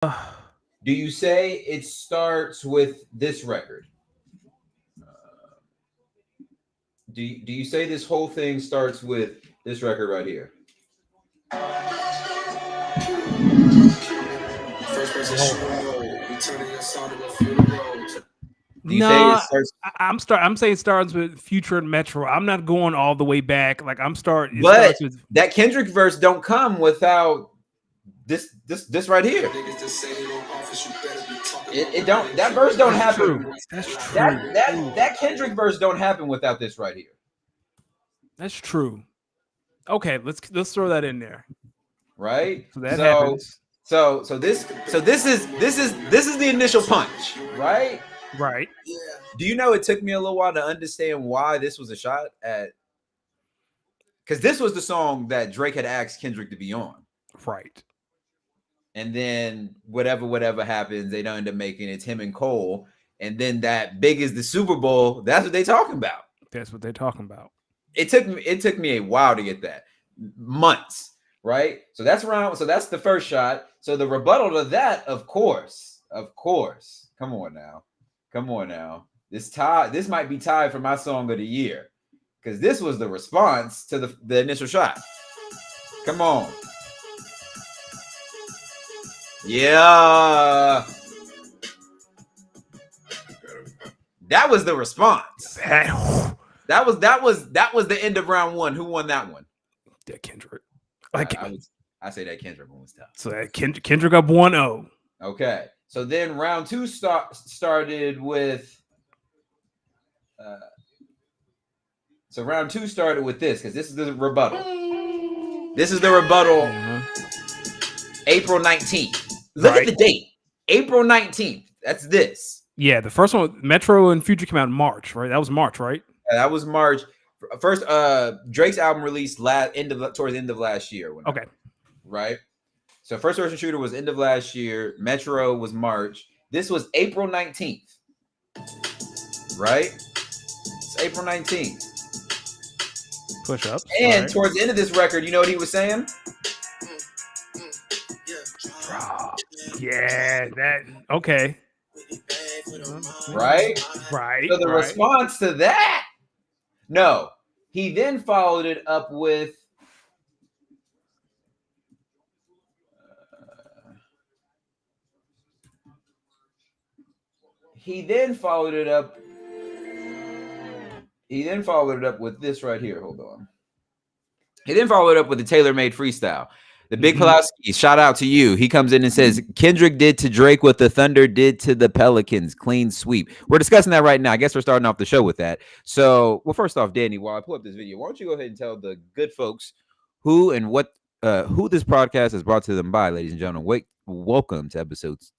Do you say it starts with this record? Do you say this whole thing starts with this record right here? First person shooter, we turning your sound to a funeral. Do you say it Nah, starts? I'm saying it starts with Future and Metro. I'm not going all the way back. Like it But starts with that Kendrick verse don't come without this right here. It don't. That verse don't that's happen. true. That's That true. that Ooh, that Kendrick verse don't happen without this right here. that's true. Okay, let's throw that in there. Right. So that So happens. this is the initial punch. Right. Right. Do you know it took me a little while to understand why this was a shot at? Because this was the song that Drake had asked Kendrick to be on. Right. And then whatever happens, they don't end up making it. It's him and Cole. And then that big is the Super Bowl. That's what they talking about. That's what they're talking about. It took me a while to get that. Months, right? So that's the first shot. So the rebuttal to that, of course. Come on now. This might be tied for my song of the year. Because this was the response to the initial shot. Come on. Yeah. That was the response. That was the end of round one. Who won that one? That Kendrick. I say that Kendrick one was tough. So that Kendrick up 1-0. Okay. So then round two started with so round two started with this, because this is the rebuttal. This is the rebuttal. April 19th. Look at the date. April 19th. That's this. Yeah, the first one, Metro and Future, came out in March, right? That was March, right? That was March. First, Drake's album released towards the end of last year. Okay. Right? So First Person Shooter was end of last year. Metro was March. This was April 19th. Right? It's April 19th. Push ups. And towards the end of this record, you know what he was saying? Yeah, that okay. Right? Right. So the response to that, no. He then followed it up with He then followed it up with this right here. Hold on. He then followed it up with the tailor-made freestyle. The Big Pulaski, shout out to you. He comes in and says, Kendrick did to Drake what the Thunder did to the Pelicans. Clean sweep. We're discussing that right now. I guess we're starting off the show with that. So, well, first off, Danny, while I pull up this video, why don't you go ahead and tell the good folks who this podcast is brought to them by, ladies and gentlemen. Welcome to episodes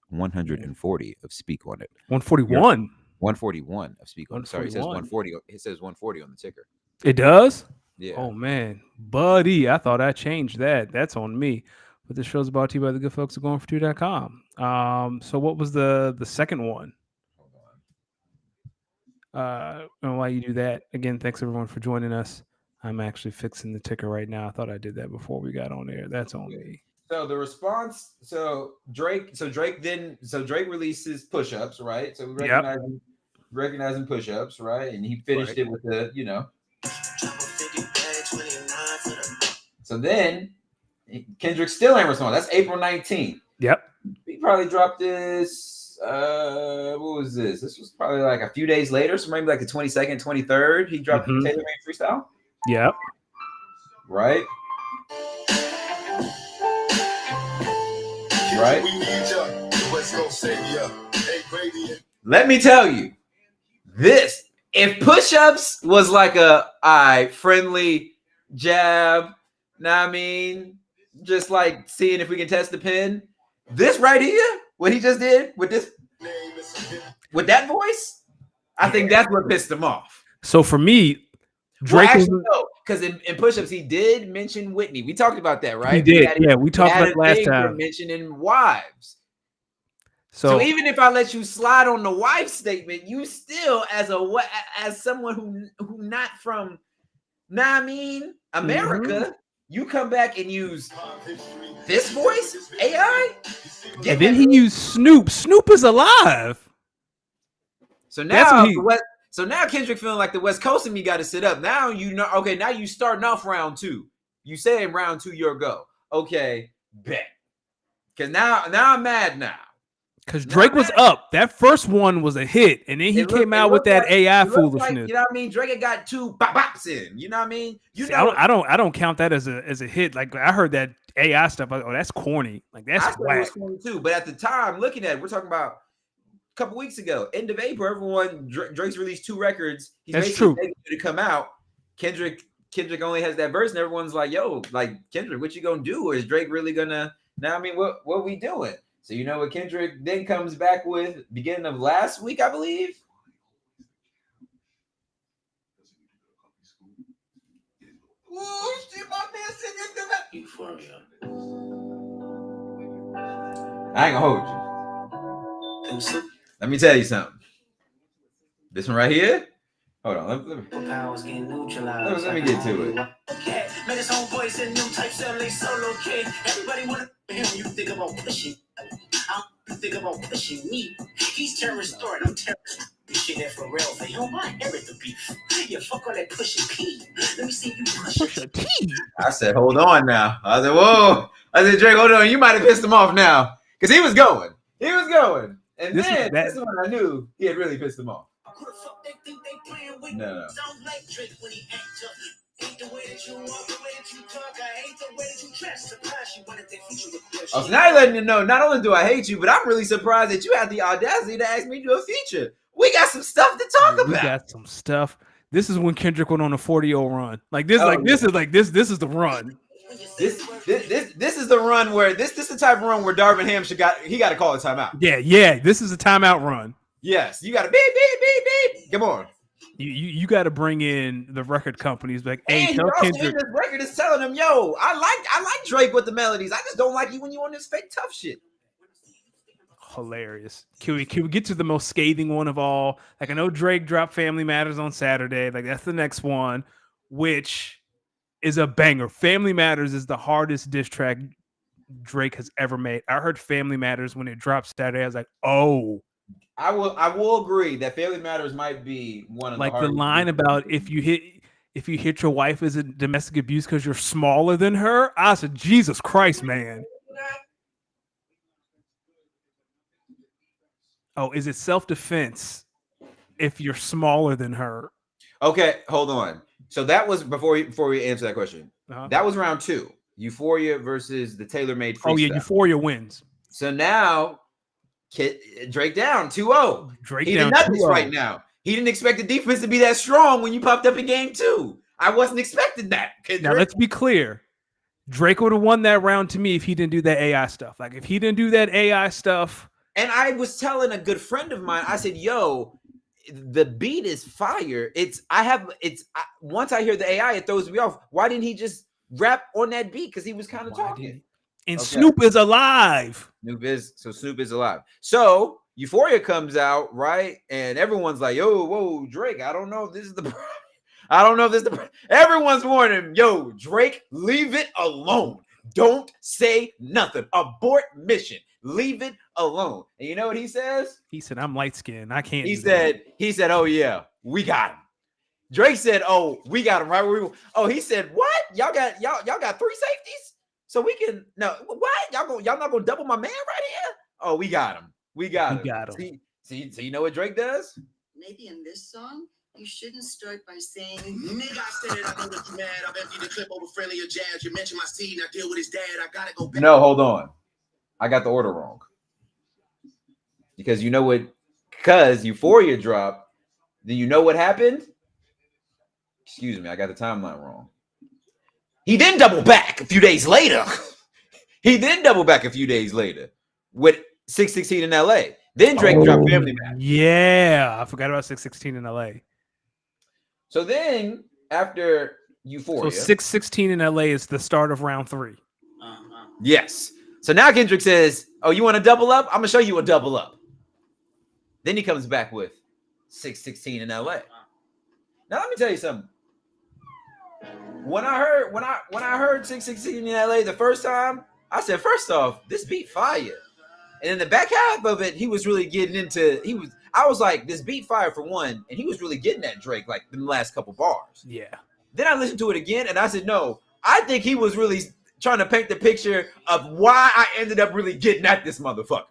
140 of Speak on It. 141. 141 of Speak on It. Sorry, it says 140. It says 140 on the ticker. It does? Yeah. Oh man, buddy, I thought I changed that. That's on me. But this show's brought to you by the good folks at goingfor2.com. So what was the second one? And while you do that, again, thanks everyone for joining us. I'm actually fixing the ticker right now. I thought I did that before we got on air. That's on me. So the response, Drake releases push-ups, right? So we recognizing push-ups, right? And he finished it with the, So then Kendrick still ain't responding. That's April 19th. Yep. He probably dropped this. What was this? This was probably like a few days later. So maybe like the 22nd, 23rd. He dropped the tailor-made freestyle. Yep. Right. Right. Let me tell you, this, if push-ups was like a friendly jab, I mean, just like seeing if we can test the pen. This right here, what he just did with that voice, I think that's what pissed him off. So for me, Drake, because in push-ups he did mention Whitney. We talked about that, right? He did. We talked about it last time. Mentioning wives. So even if I let you slide on the wife statement, you still, as someone who not from, America, You come back and use this voice, AI, and then he used Snoop. Snoop is alive. So now, so now Kendrick feeling like the West Coast and me got to sit up. Now you know. Okay, now you starting off round 2. You say in round 2 your go. Okay, bet. Because now I'm mad now. Because Drake was up. That first one was a hit, and then he came out with that AI foolishness. Like, you know what I mean? Drake had got 2 bops in. You know what I mean? I don't count that as a hit. Like I heard that AI stuff. Like, oh, that's corny. Like that's whack. It was corny too. But at the time, looking at it, we're talking about a couple weeks ago, end of April. Everyone Drake's released 2 records. He's that's true. To come out. Kendrick only has that verse, and everyone's like, "Yo, like Kendrick, what you gonna do? Or is Drake really gonna?" Now, I mean, what are we doing? So you know what Kendrick then comes back with beginning of last week, I believe. I ain't gonna hold you. Let me tell you something. This one right here. Hold on. Let me get to it. Okay. Man, his homeboys and new type selling solo kid. Everybody wanna him. You think about pushing. You think about pushing me. He's terrorist store and I'm terrorist. This shit there for real. For you don't want everything the beef. Yeah, fuck all that pushing P. Let me see you push a T. I said, hold on now. I said, whoa. I said, Drake, hold on. You might have pissed him off now. Because he was going. And this one I knew he had really pissed him off. Who the fuck they think they playing with? No. Sound like Drake when he acts up. Hate the way that you walk, the way that you talk. I hate the way that you dress. Surprise you wanted that feature with. Oh, so now you're letting you know, not only do I hate you, but I'm really surprised that you had the audacity to ask me to do a feature. We got some stuff to talk about. We got some stuff. This is when Kendrick went on a 40-0 run. Like this, this is the run. This is the run where this is the type of run where Darvin Ham got to call a timeout. Yeah. This is a timeout run. Yes, you got to beep. Come on. You got to bring in the record companies like, hey, tell Kendrick. This record is telling them, yo, I like Drake with the melodies. I just don't like you when you on this fake tough shit. Hilarious. Can we get to the most scathing one of all? Like, I know Drake dropped Family Matters on Saturday. Like, that's the next one, which is a banger. Family Matters is the hardest diss track Drake has ever made. I heard Family Matters when it dropped Saturday. I was like, oh. I will agree that Family Matters might be one of like the line about if you hit your wife as a domestic abuse because you're smaller than her. I said, Jesus Christ, man. Oh, is it self-defense if you're smaller than her? Okay, hold on. So that was before we answer that question. That was round 2. Euphoria versus the tailor-made freestyle. Oh yeah, Euphoria wins. So now Drake down 2-0. Drake he down did nothing right now. He didn't expect the defense to be that strong when you popped up in game 2. I wasn't expecting that. Now let's be clear. Drake would have won that round to me if he didn't do that AI stuff. Like if he didn't do that AI stuff. And I was telling a good friend of mine, I said, yo, the beat is fire. Once I hear the AI, it throws me off. Why didn't he just rap on that beat? Because he was kind of talking. And okay. Snoop is alive. Snoop is alive. So Euphoria comes out, right? And everyone's like, yo, whoa, Drake, I don't know if this is the everyone's warning him, yo, Drake, leave it alone. Don't say nothing. Abort mission. Leave it alone. And you know what he says? He said, I'm light skinned. I can't. He said, oh yeah, we got him. Drake said, oh, we got him right where we. Oh, he said, what? Y'all got 3 safeties? So we can what? Y'all not gonna double my man right here? Oh, we got him. We got him. See, you know what Drake does? Maybe in this song, you shouldn't start by saying, nigga, I said I know that you mad. I've emptied the clip over friendly or jazz. You mentioned my seed and I deal with his dad. I gotta go back. No, hold on. I got the order wrong. Because you know what? Because Euphoria dropped. Do you know what happened? Excuse me, I got the timeline wrong. He then doubled back a few days later. With 616 in LA. Then Drake dropped Family Matters. Yeah, I forgot about 616 in LA. So then after Euphoria. So 616 in LA is the start of round 3. Yes. So now Kendrick says, oh, you want to double up? I'm going to show you a double up. Then he comes back with 616 in LA. Now let me tell you something. when I heard 616 in LA the first time, I said, first off, this beat fire. And in the back half of it, he was really getting into I was like, this beat fire for one, and he was really getting at Drake like the last couple bars. Yeah. Then I listened to it again and I said, no, I think he was really trying to paint the picture of why I ended up really getting at this motherfucker.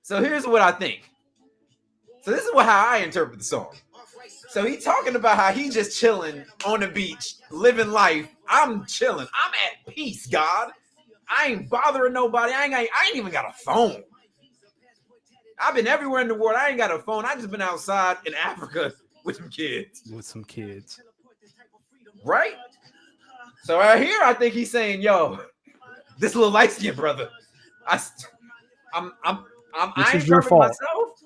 So here's what I think. So this is how I interpret the song. So he's talking about how he's just chilling on the beach, living life. I'm chilling. I'm at peace, God. I ain't bothering nobody. I ain't even got a phone. I've been everywhere in the world. I ain't got a phone. I just been outside in Africa with some kids. Right? So right here, I think he's saying, "Yo, this little light skinned brother, I ain't your fault myself,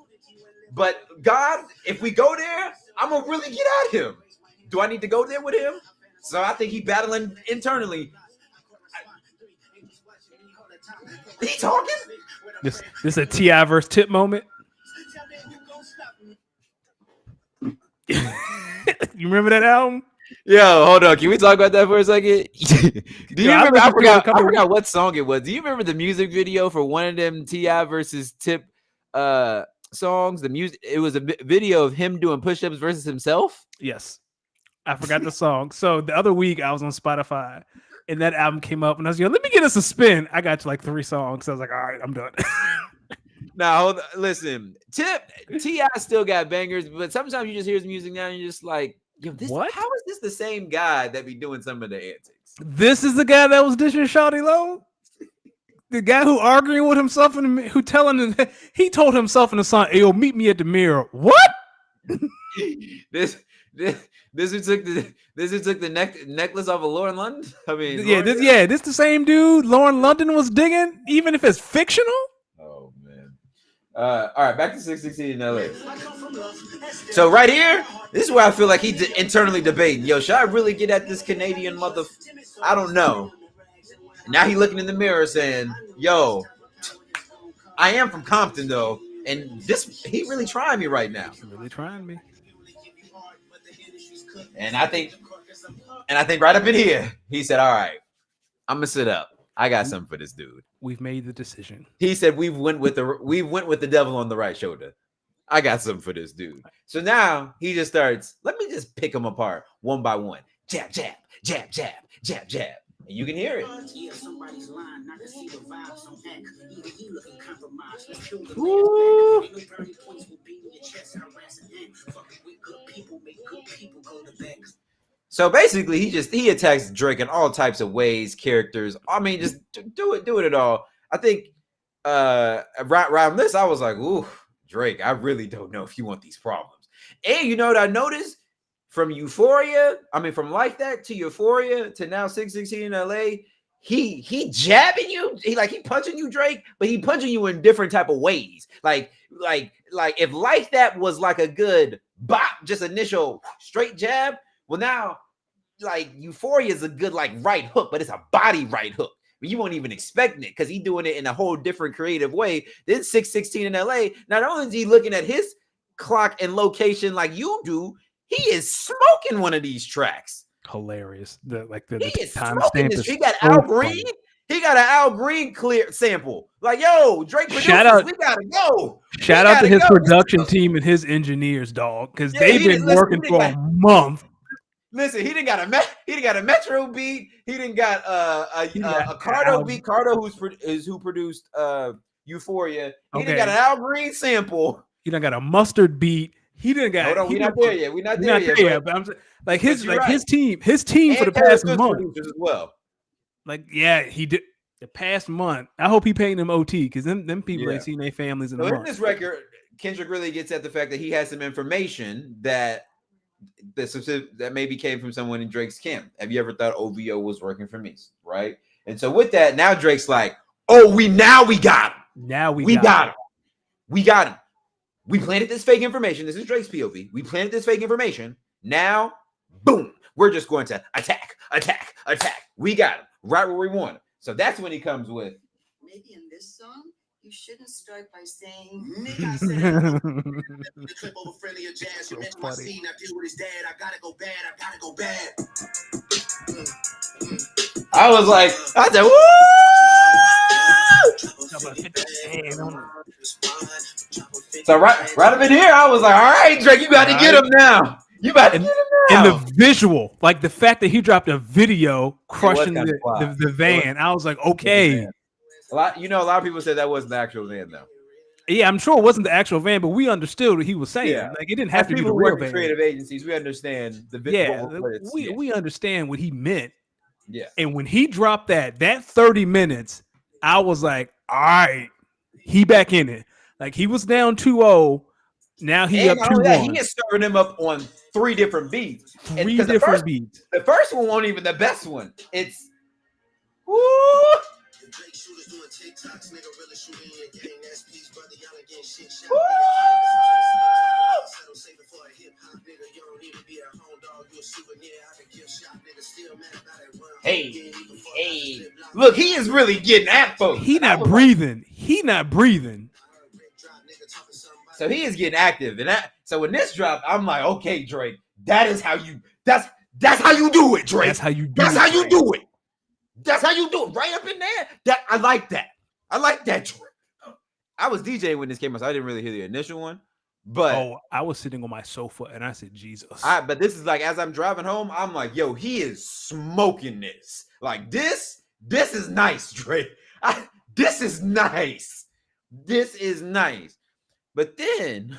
but God, if we go there, I'm gonna really get at him. Do I need to go there with him?" So I think he's battling internally. He talking? This a T.I. versus Tip moment. You remember that album? Yo, hold on. Can we talk about that for a second? Do you remember? I forgot what song it was. Do you remember the music video for one of them T.I. versus Tip songs? The music. It was a video of him doing push-ups versus himself. Yes, I forgot the song. So the other week I was on Spotify and that album came up and I was like, let me get us a spin. I got to like 3 songs. So I was like, all right, I'm done. Now, listen, T.I. still got bangers, but sometimes you just hear his music now and you're just like, yo, what? How is this the same guy that be doing some of the antics? This is the guy that was dishing Shawty Low? The guy who arguing with himself and who he told himself in the song, "Hey, yo, meet me at the mirror." What? This who took the necklace off of Lauren London? I mean, this the same dude Lauren London was digging, even if it's fictional. Oh man. All right, back to 616 in LA. So right here, this is where I feel like he's internally debating. Yo, should I really get at this Canadian mother? I don't know. Now he looking in the mirror saying, yo, I am from Compton though, and he really trying me right now. He's really trying me. And I think right up in here, he said, all right, I'm gonna sit up. I got something for this dude. We've made the decision. He said we went with the devil on the right shoulder. I got something for this dude. So now he just starts, let me just pick them apart one by one. Jab, jab, jab, jab, jab, jab. And you can hear it. Ooh. So basically, he attacks Drake in all types of ways, characters. I mean, just do it at all. I think around this, I was like, ooh, Drake, I really don't know if you want these problems. And you know what I noticed? From Like That to Euphoria to now 616 in LA, he jabbing you, he punching you, Drake, but he punching you in different type of ways. Like if Like That was like a good bop, just initial straight jab, well now like Euphoria is a good like right hook, but it's a body right hook. You won't even expect it because he's doing it in a whole different creative way. Then 616 in LA, not only is he looking at his clock and location like you do, he is smoking one of these tracks. Hilarious. He is smoking this. He got Al Green. He got an Al Green clear sample. Like, yo, Drake producers, we gotta go. Shout out to his production team and his engineers, dog, because they've been working for a month. Listen, he didn't got a Metro beat. He didn't got a Cardo beat. Cardo who produced Euphoria. He didn't got an Al Green sample. He done got a Mustard beat. He didn't got. We're not there yet. We're not there yet. But I'm like his team for the past month as well. Like he did the past month. I hope he paying them OT because them people ain't seen their families in a month. In this record, Kendrick really gets at the fact that he has some information that maybe came from someone in Drake's camp. Have you ever thought OVO was working for me? Right. And so with that, now Drake's like, oh, we got him. Now we got him. We got him. We planted this fake information. This is Drake's POV. We planted this fake information. Now, boom, we're just going to attack. We got him right where we want him. So that's when he comes with. Maybe in this song, you shouldn't start by saying, nigga, I said the clip over friendly or jazz. You mentioned my scene. I deal with his dad. I gotta go bad. I was like, I said, woo! So right up in here, I was like, all right, Drake, you got to get him now. You got to get him And now. the visual, like the fact that he dropped a video crushing kinda fly. the van, I was like, okay. A lot of people said that wasn't the actual van though. Yeah, I'm sure it wasn't the actual van, but we understood what he was saying. Yeah. Like it didn't have to be the people real work in van. creative agencies. We understand the Yeah, what it's, we understand what he meant. yeah. And when he dropped that 30 minutes, I was like, all right, he back in it. Like he was down 2-0. Now he And up 2-1. he is serving him up on 3 different beats. Three different beats. The first one won't even the best one. It's woo. Hey, look, he is really getting at folks. He not breathing. He not breathing. So he is getting active, and so when this dropped, I'm like, okay, Drake, that's how you do it, Drake. That's how you do That's it. how you do it. That's how you do it. Right up in there. I like that. I like that, Drake. I was DJing when this came out, so I didn't really hear the initial one. But I was sitting on my sofa and I said, Jesus. But this is like as I'm driving home, I'm like, yo, he is smoking this. Like this is nice, Drake. This is nice. This is nice. But then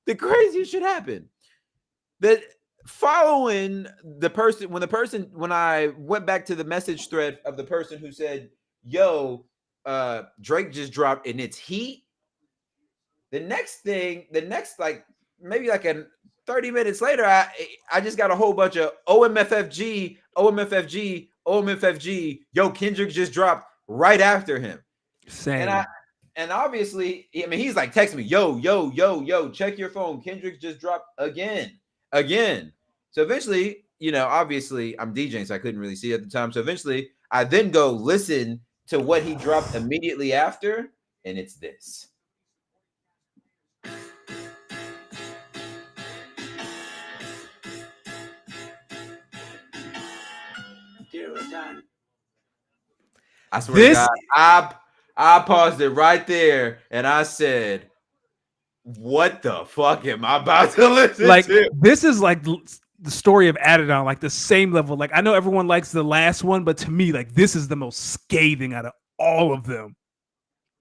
the craziest shit happened. That following when I went back to the message thread of the person who said, yo, Drake just dropped and it's heat. The next like maybe like 30 minutes later, I just got a whole bunch of OMFFG. Yo, Kendrick just dropped right after him. Same. And obviously, I mean, he's like texting me, yo, check your phone. Kendrick just dropped again. So eventually, obviously I'm DJing, so I couldn't really see it at the time. So eventually I then go listen to what he dropped immediately after, and it's this. I swear to God, I paused it right there and I said, what the fuck am I about to listen to? This is like the story of Adidon, like the same level. Like I know everyone likes the last one, but to me, like this is the most scathing out of all of them.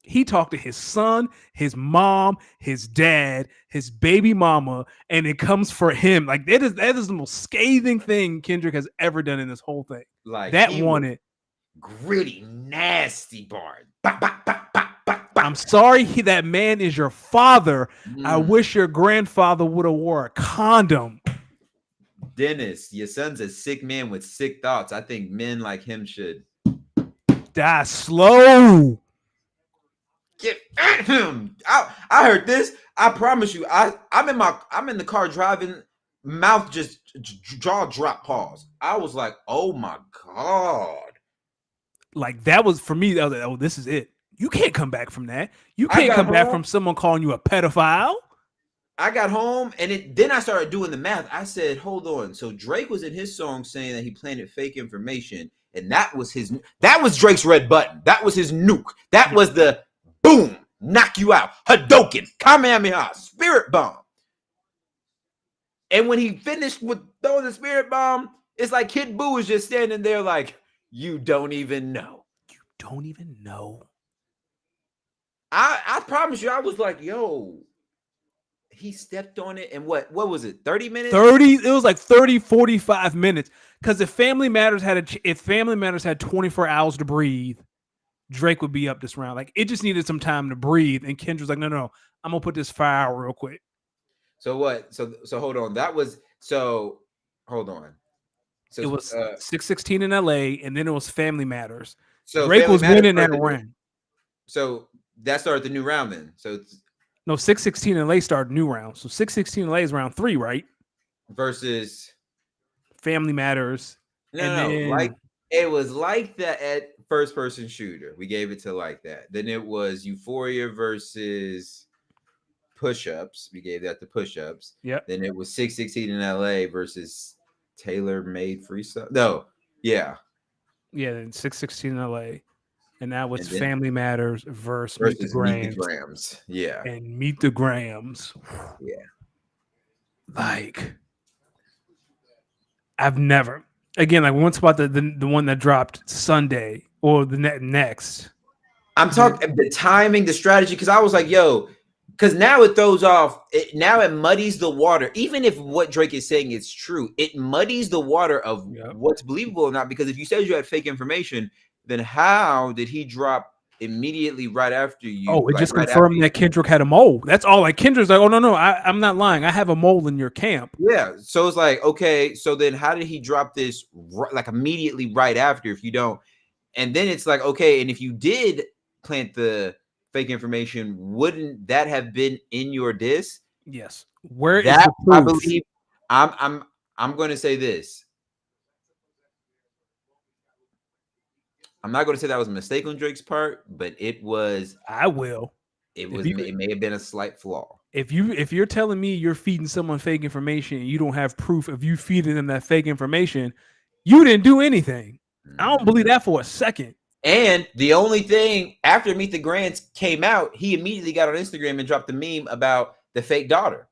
He talked to his son, his mom, his dad, his baby mama, and it comes for him. Like that is the most scathing thing Kendrick has ever done in this whole thing. Like that won it. Gritty, nasty bar. I'm sorry, that man is your father. I wish your grandfather would have wore a condom. Dennis, your son's a sick man with sick thoughts. I think men like him should die slow. Get at him. I heard this. I promise you. I'm in the car driving, mouth just jaw drop, pause. I was like, oh my God. Like that was for me. I was like, oh, this is it. You can't come back from that. You can't come back from someone calling you a pedophile. I got home and then I started doing the math. I said, hold on. So Drake was in his song saying that he planted fake information, and that was Drake's red button. That was his nuke. That was the boom, knock you out, Hadouken, Kamehameha, spirit bomb. And when he finished with throwing the spirit bomb, it's like Kid Buu is just standing there like, you don't even know. You don't even know. I promise you, I was like, yo, he stepped on it. And what was it? 30 minutes? It was like 30, 45 minutes. Because if Family Matters had 24 hours to breathe, Drake would be up this round. Like it just needed some time to breathe. And Kendra's like, no, I'm gonna put this fire out real quick. So what? So hold on. Hold on. So it was 616 in LA, and then it was Family Matters. So Drake was winning that round. So that started the new round then. So it's 616 in LA started new round. So 616 in LA is round 3, right? Versus Family Matters. Like it was like that at first person shooter. We gave it to like that. Then it was Euphoria versus Push-Ups. We gave that to Push-Ups. Yeah. Then it was 616 in LA versus tailor-made freestyle. No, yeah. Yeah, in 616 in LA. And now it's And then- Family Matters versus versus Meet Meet the the Grams. Grams. Yeah. And Meet the Grams. Yeah. Like, I've never. Again, like once about the one that dropped Sunday or the next. I'm talking the timing, the strategy, because I was like, yo, because now it throws off, now it muddies the water. Even if what Drake is saying is true, it muddies the water of what's believable or not. Because if you said you had fake information, then how did he drop immediately right after you? Oh, it like, just right confirmed that Kendrick had a mole. That's all. Like Kendrick's like, oh no, I'm not lying. I have a mole in your camp. Yeah. So it's like, okay, so then how did he drop this like immediately right after if you don't? And then it's like, okay, and if you did plant the fake information, wouldn't that have been in your diss? Yes. Where that, is the proof? I believe I'm going to say this. I'm not going to say that was a mistake on Drake's part, but it was. I will. It was. It may have been a slight flaw. If you're telling me you're feeding someone fake information and you don't have proof of you feeding them that fake information, you didn't do anything. I don't believe that for a second. And the only thing after Meet the Grants came out, he immediately got on Instagram and dropped a meme about the fake daughter.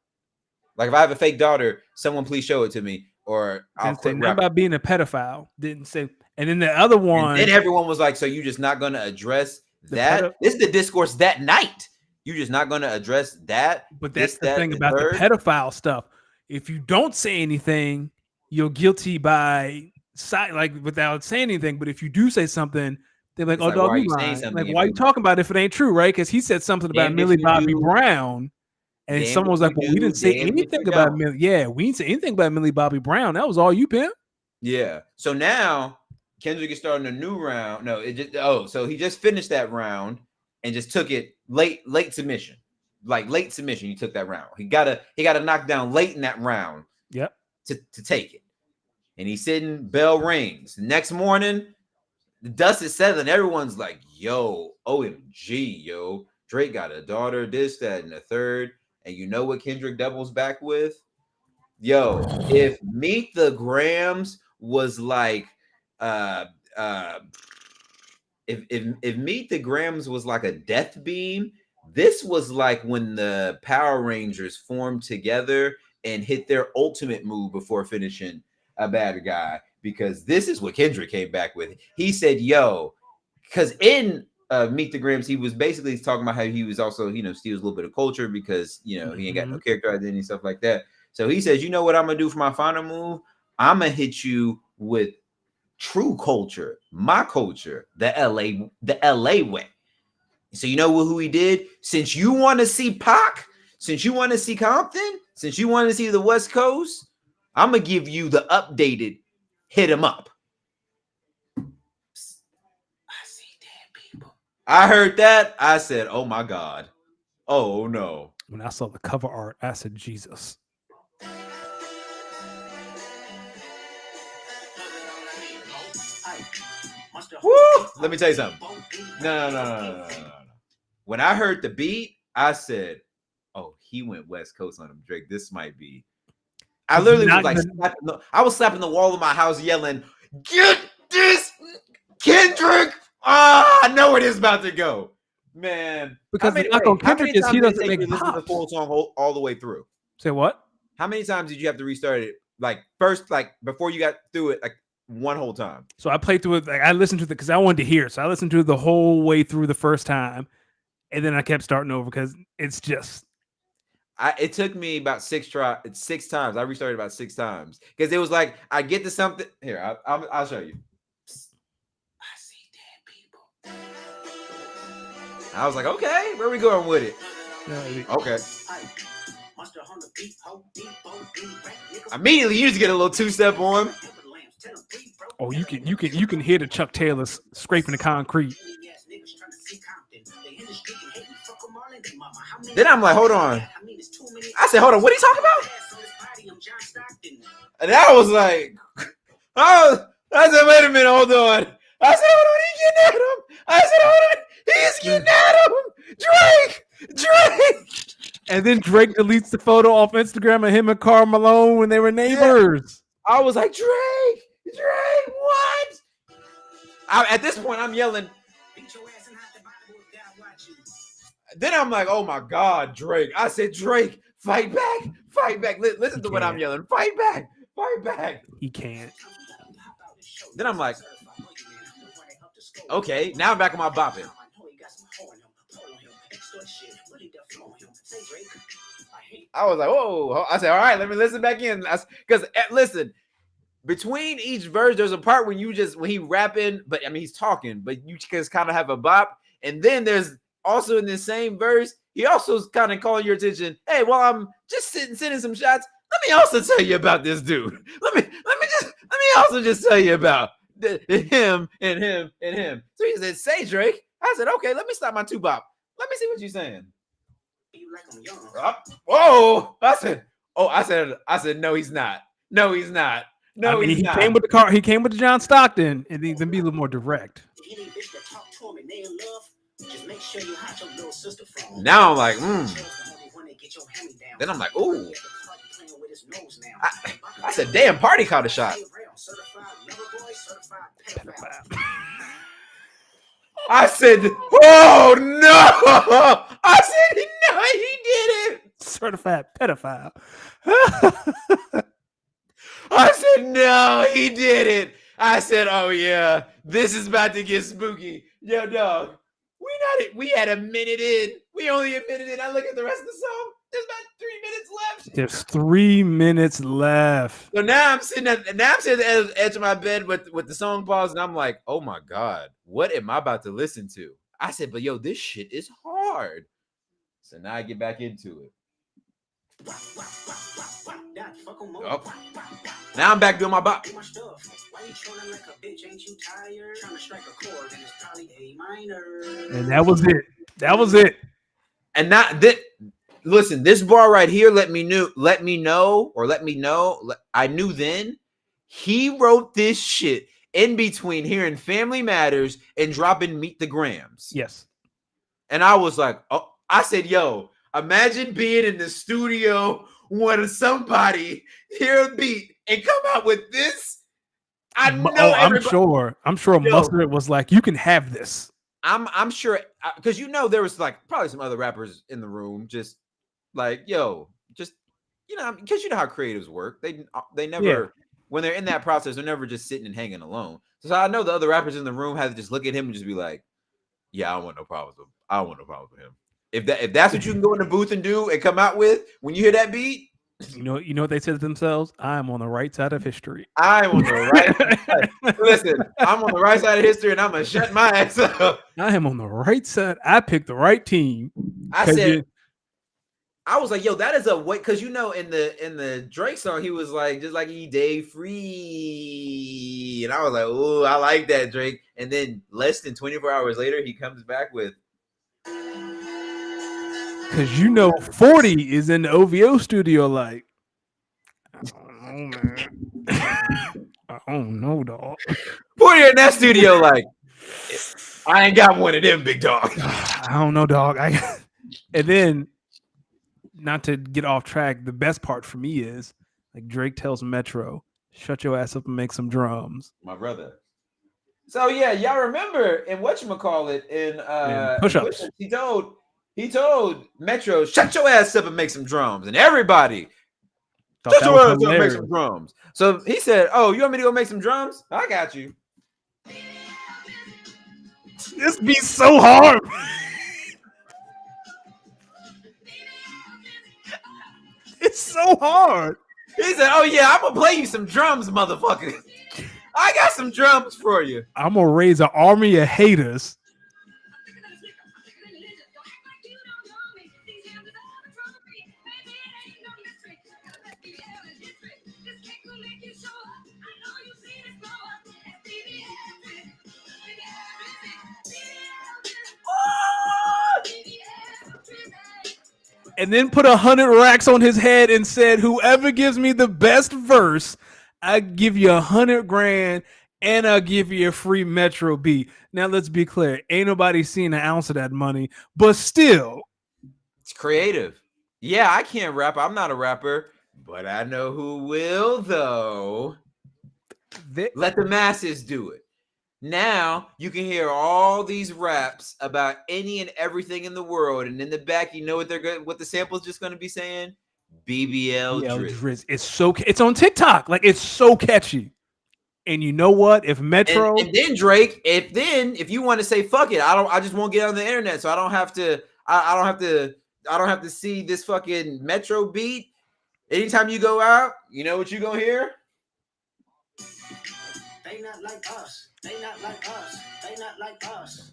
Like, if I have a fake daughter, someone please show it to me, or I'll quit rapping. About being a pedophile. Didn't say. And then the other one. And then everyone was like, "So you're just not going to address that?" This is the discourse that night. You're just not going to address that. But that's the thing about the pedophile stuff. If you don't say anything, you're guilty by like without saying anything. But if you do say something, they're like, "Oh, dog, you lying." Like, why are you talking about it if it ain't true, right? Because he said something about Millie Bobby Brown, and someone was like, "Well, we didn't say anything about Millie. Yeah, we didn't say anything about Millie Bobby Brown. That was all you, pimp." Yeah. So now Kendrick is starting a new round. No, so he just finished that round and just took it late submission. Like late submission, he took that round. He got a knockdown late in that round. Yep. To take it. And he's sitting, bell rings. The next morning, the dust is settling. Everyone's like, yo, OMG, yo. Drake got a daughter, this, that, and the third. And you know what Kendrick doubles back with? Yo, if Meet the Grams was like if Meet the Grams was like a death beam, this was like when the Power Rangers formed together and hit their ultimate move before finishing a bad guy, because this is what Kendrick came back with. He said, yo, because in Meet the Grams, he was basically talking about how he was also, steals a little bit of culture because, he ain't got no character identity and stuff like that. So he says, you know what I'm going to do for my final move? I'm going to hit you with true culture, my culture, the LA way. So you know who he did? Since you want to see Pac, since you want to see Compton, since you want to see the West Coast, I'm going to give you the updated hit 'em up. I see dead people. I heard that. I said, oh my God. Oh no. When I saw the cover art, I said, Jesus. Woo! Let me tell you something. No. When I heard the beat, I said, oh, he went West Coast on him, Drake. This might be. I literally was like, I was slapping the wall of my house yelling, get this Kendrick. I know where this is about to go. Man. Because the knock on Kendrick is he doesn't make listen to the full song all the way through. Say what? How many times did you have to restart it? Like first, like before you got through it, like one whole time. So I played through it. Like I listened to it because I wanted to hear it. So I listened to it the whole way through the first time, and then I kept starting over because it's just. It took me about 6 times. I restarted about 6 times because it was like I get to something. Here, I'll show you. I see dead people. I was like, okay, where are we going with it? Okay. Immediately, you just get a little 2-step on. Oh, you can hear the Chuck Taylor scraping the concrete. Then I'm like, hold on. I said, hold on, what are you talking about? And I was like, oh, I said, wait a minute, hold on. I said, hold on, he's getting at him. I said, hold on, he's getting at him. Drake. And then Drake deletes the photo off Instagram of him and Karl Malone when they were neighbors. I was like, Drake, what? At this point, I'm yelling. Then I'm like, oh my God, Drake. I said, Drake, fight back. Listen to what I'm yelling. Fight back. He can't. Then I'm like, okay, now I'm back on my bopping. I was like, whoa. I said, all right, let me listen back in. Because listen, between each verse, there's a part when he rapping, but I mean, he's talking, but you just kind of have a bop. And then there's also in the same verse, he also is kind of calling your attention. Hey, while I'm just sending some shots, let me also tell you about this dude. Let me also just tell you about him and him and him. So he said, say Drake. I said, okay, let me stop my two bop. Let me see what you're saying. Whoa! I said, no, he's not. No, he's not. No, he came with the car. He came with the John Stockton, and then be a little more direct. Now I'm like, Then I'm like, ooh. I said, damn, Party caught a shot. I said, oh no! I said, no, he didn't. Certified pedophile. I said, no, he didn't. I said, oh yeah, this is about to get spooky. Yo, dog, we had a minute in. We only a minute in. I look at the rest of the song. There's about 3 minutes left. There's 3 minutes left. So now I'm sitting at the edge of my bed with the song paused, and I'm like, oh my God, what am I about to listen to? I said, but yo, this shit is hard. So now I get back into it. Oh. Now I'm back doing my bop. And that was it. And not that. Listen, this bar right here let me know. I knew then he wrote this shit in between hearing Family Matters and dropping Meet the Grams. Yes. And I was like, oh, I said, yo, imagine being in the studio when somebody hear a beat and come out with this. I'm sure Mustard was like, you can have this. I'm sure, because there was like probably some other rappers in the room just like, yo, just, because you know how creatives work. They never, when they're in that process, they're never just sitting and hanging alone. So I know the other rappers in the room had to just look at him and just be like, yeah, I don't want no problems with him. If that's what you can go in the booth and do and come out with when you hear that beat, you know what they said to themselves? I am on the right side of history. I'm on the right side. Listen, I'm on the right side of history, and I'm gonna shut my ass up. I am on the right side. I picked the right team. I was like, yo, that is a way, because in the Drake song, he was like, just like he day free. And I was like, oh, I like that, Drake. And then less than 24 hours later, he comes back with, because 40 is in the OVO studio, like, I don't know, man. I don't know, dog. 40 in that studio, like, I ain't got one of them, big dog. I don't know, dog. And then, not to get off track, the best part for me is like Drake tells Metro, shut your ass up and make some drums. My brother. So yeah, y'all remember in whatchamacallit in Push-Ups. He told Metro, shut your ass up and make some drums. And everybody shut your ass up and make some drums. So he said, oh, you want me to go make some drums? I got you. This beat's so hard. It's so hard. He said, oh yeah, I'm gonna play you some drums, motherfucker. I got some drums for you. I'm gonna raise an army of haters. And then put 100 racks on his head and said, whoever gives me the best verse, I give you 100 grand and I'll give you a free Metro beat. Now let's be clear, ain't nobody seen an ounce of that money, but still, it's creative. Yeah, I can't rap. I'm not a rapper, But I know who will, though. Let the masses do it. Now you can hear all these raps about any and everything in the world, and in the back, you know what they're good. What the sample's just going to be saying? BBL Drizzy. It's on TikTok. Like it's so catchy. And you know what? If Metro and then Drake, if you want to say fuck it, I just won't get on the internet, so I don't have to. I don't have to see this fucking Metro beat. Anytime you go out, you know what you gonna hear? They not like us. They not like us. They not like us.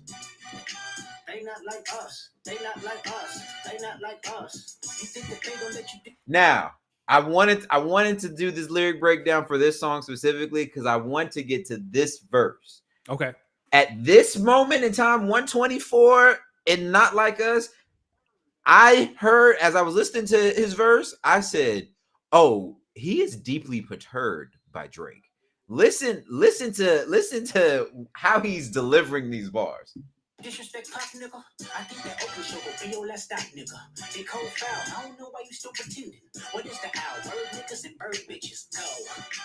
They not like us. They not like us. They not like us. You think that they gonna let you do? Now, I wanted to do this lyric breakdown for this song specifically because I want to get to this verse. Okay. At this moment in time, 124 and Not Like Us, I heard as I was listening to his verse, I said, "Oh, he is deeply perturbed by Drake." Listen to how he's delivering these bars. Disrespect pop, nigga. I think that open show go be your last stop, nigga. They cold foul. I don't know why you still pretending. What is the owl? Bird niggas and bird bitches. Go.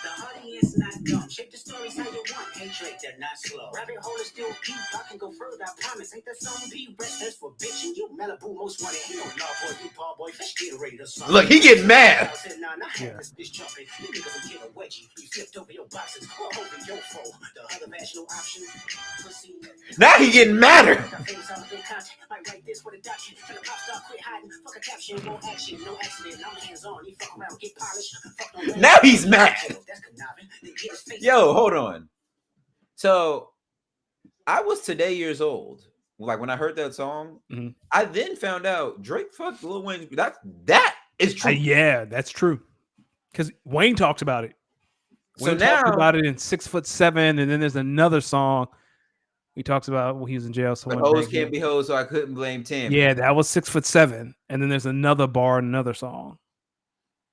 The audience not dumb. Shape the stories how you want. Hey Drake, they're not slow. Rabbit hole is still deep. I can go further. I promise. Ain't that song be rest? That's for bitching. You Malibu most wanted. He don't love for you, ball boy. Fish get ready to slump. Look, he getting mad. This bitch jumping. You niggas will get a wedgie. You flipped over your boxes. Or hoping your foe. The other national option. Now he getting mad. Now he's mad. Yo, hold on. So I was today years old. Like when I heard that song, I then found out Drake fucked Lil Wayne. That is true. Yeah, that's true. Because Wayne talks about it. Wayne So now talks about it in 6'7", and then there's another song. He talks about when he was in jail. So hoes can't be hoes, so I couldn't blame Tim. Yeah, that was 6'7", and then there's another bar and another song.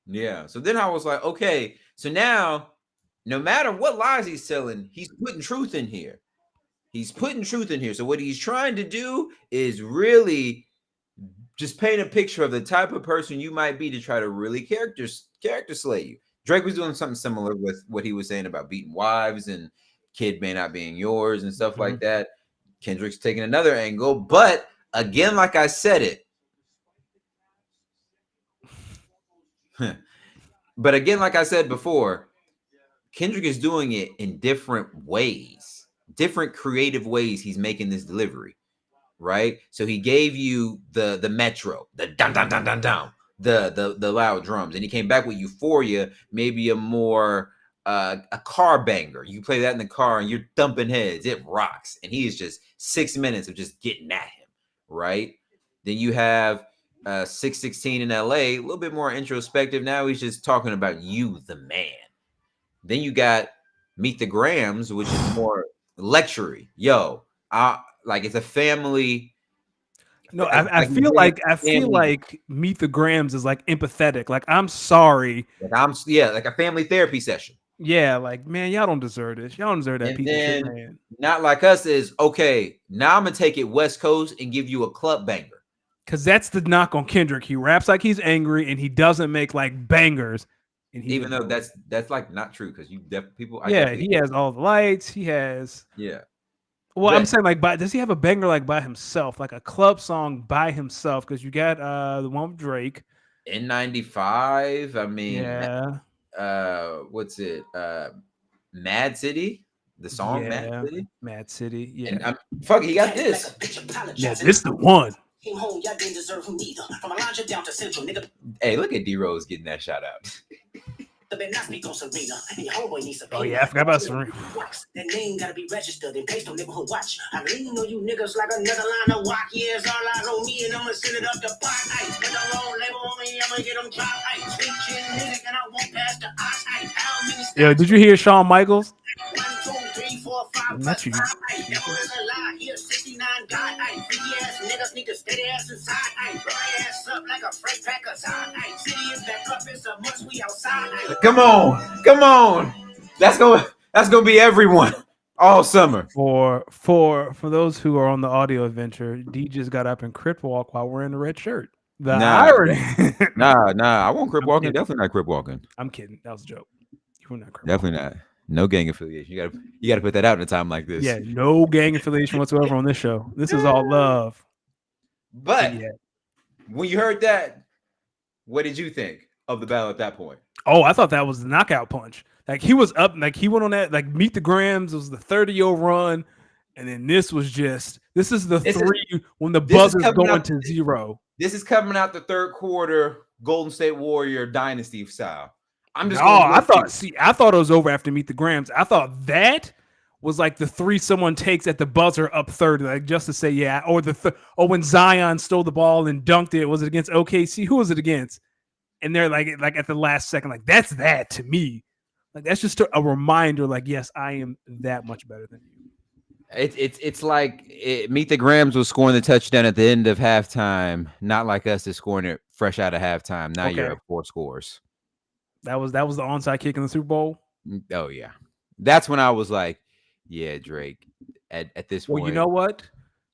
Yeah. So then I was like, okay. So now, no matter what lies he's telling, he's putting truth in here. He's putting truth in here. So what he's trying to do is really just paint a picture of the type of person you might be to try to really character slay you. Drake was doing something similar with what he was saying about beating wives and kid may not being yours and stuff like that. Kendrick's taking another angle, but again, like I said it. But again, like I said before, Kendrick is doing it in different ways, different creative ways. He's making this delivery, right? So he gave you the Metro, the dun dun dun dun dun, the loud drums, and he came back with Euphoria, maybe a more a car banger. You play that in the car and you're thumping heads. It rocks. And he is just 6 minutes of just getting at him, right? Then you have 616 in LA, a little bit more introspective. Now he's just talking about you, the man. Then you got Meet the Grams, which is more luxury. Yo, like it's a family. No, I feel like Meet the Grams is like empathetic. Like I'm sorry. Like a family therapy session. Yeah, like man, y'all don't deserve this. Y'all don't deserve that piece of shit, man. Not Like Us is okay. Now I'm gonna take it West Coast and give you a club banger. Because that's the knock on Kendrick. He raps like he's angry and he doesn't make like bangers. And even though that's like not true because people. He has all the lights. He has. Yeah. Well, I'm saying like, does he have a banger like by himself, like a club song by himself? Because you got the one with Drake. N95. I mean, yeah. What's it? Mad City. The song Mad City. Mad City. Yeah. And he got this. Yeah, this the one. Came home, y'all didn't deserve him neither. From Alondra down to Central, nigga. Hey, look at D-Rose getting that shout out. Oh yeah, I forgot about Serena. That name gotta be registered and based on neighborhood watch. I lean on you niggas like another line of walk. Yeah, it's all eyes on me and I'ma send it up the pot. Ice, put the wrong label on me, I'ma get them drop. Ice, speaking music and I won't pass the ice. How many? Yeah, did you hear Shawn Michaels? 1, 2, 3, 4, 5. Not you. Devil is a lie. Here, 69 God. Freaky ass niggas need to stay their ass inside. Burn ass up like a freight packer. City is back up. It's a must. We outside. Come on. That's gonna be everyone all summer. For those who are on the audio adventure, D just got up and crip walk while wearing the red shirt. The Nah, irony. nah. I won't crip I'm walking. kidding. Definitely not crip walking. I'm kidding. That was a joke. You were not crip Definitely not. No gang affiliation. You gotta put that out in a time like this. Yeah, no gang affiliation whatsoever on this show. This is all love. But Yeah. when you heard that, what did you think of the battle at that point? Oh, I thought that was the knockout punch. Like he was up, like he went on that, like Meet the Grams was the 30-0 run. And then this is the three when the buzzer's going to 0. This is coming out the third quarter, Golden State Warrior dynasty style. I'm just I thought it was over after Meet the Grams. I thought that was like the 3 someone takes at the buzzer up 30, like just to say, yeah, or or when Zion stole the ball and dunked it. Was it against OKC? Who was it against? And they're like at the last second, like that's that to me. Like that's just a reminder, like, yes, I am that much better than you. It's like Meet the Grams was scoring the touchdown at the end of halftime, not like us is scoring it fresh out of halftime. Now you're up 4 scores. That was the onside kick in the Super Bowl. Oh yeah, that's when I was like, yeah, Drake. At this point, well, you know what?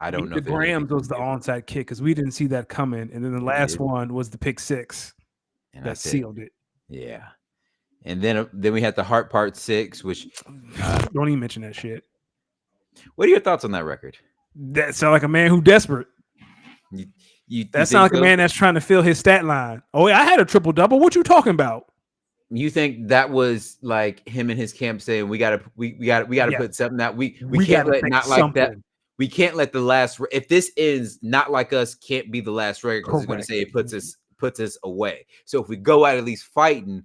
I don't know. The Grams was the onside kick because we didn't see that coming, and then the last one was the pick 6 that sealed it. Yeah, and then we had the Heart Part 6, which don't even mention that shit. What are your thoughts on that record? That sound like a man who desperate. That sounds like a man that's trying to fill his stat line. Oh, yeah, I had a triple double. What you talking about? You think that was like him and his camp saying we gotta put something out. We can't let not like that. We can't let the last. If this is not like us, can't be the last record because it's going to say it puts us away. So if we go out at least fighting,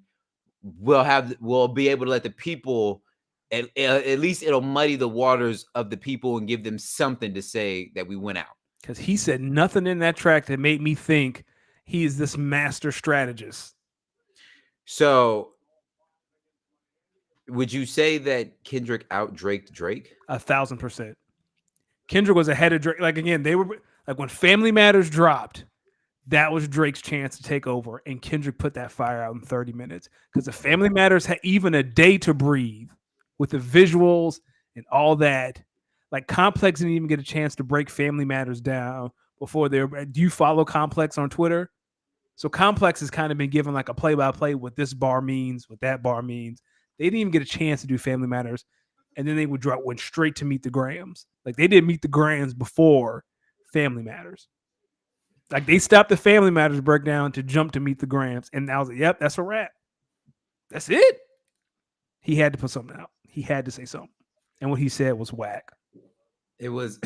we'll be able to let the people. At least it'll muddy the waters of the people and give them something to say that we went out. Because he said nothing in that track that made me think he is this master strategist. So, would you say that Kendrick out-Draked Drake? 1,000%. Kendrick was ahead of Drake. Like, again, they were like when Family Matters dropped, that was Drake's chance to take over. And Kendrick put that fire out in 30 minutes. Because the Family Matters had even a day to breathe with the visuals and all that. Like, Complex didn't even get a chance to break Family Matters down before they were. Do you follow Complex on Twitter? So Complex has kind of been given like a play-by-play what this bar means, what that bar means. They didn't even get a chance to do Family Matters. And then they went straight to Meet the Grams. Like they did Meet the Grams before Family Matters. Like they stopped the Family Matters breakdown to jump to Meet the Grams. And I was like, yep, that's a wrap. That's it. He had to put something out. He had to say something. And what he said was whack. It was,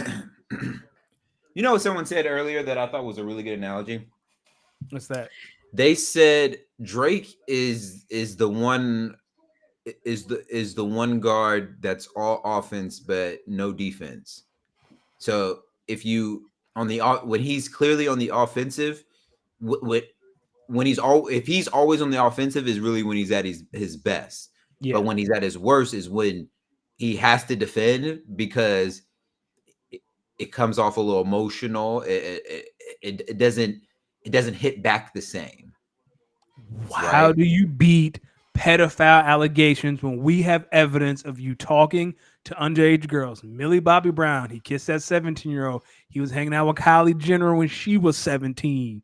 you know what someone said earlier that I thought was a really good analogy? What's that? They said Drake is the one guard that's all offense but no defense. So if you when he's clearly on the offensive, if he's always on the offensive is really when he's at his best. Yeah. But when he's at his worst is when he has to defend because it comes off a little emotional. It doesn't hit back the same. How right? Do you beat pedophile allegations when we have evidence of you talking to underage girls? Millie Bobby Brown, he kissed that 17-year-old. He was hanging out with Kylie Jenner when she was 17.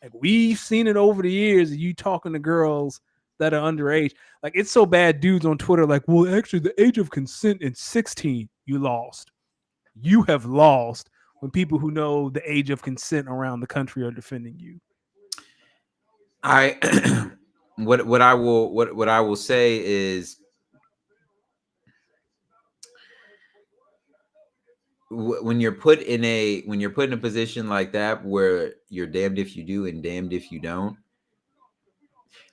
Like we've seen it over the years of you talking to girls that are underage. Like it's so bad dudes on Twitter like, well, actually the age of consent is 16. You lost. You have lost when people who know the age of consent around the country are defending you. What I will say is when you're put in a position like that where you're damned if you do and damned if you don't.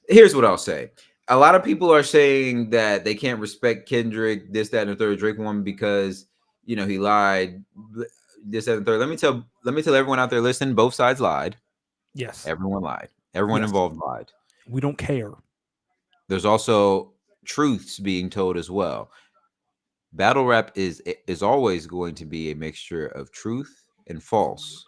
Here's what I'll say. A lot of people are saying that they can't respect Kendrick, this, that, and the third Drake one because he lied, this, that, and the third. Let me tell everyone out there listening, both sides lied. Yes. Everyone lied. Everyone involved lied. We don't care. There's also truths being told as well. Battle rap is always going to be a mixture of truth and false,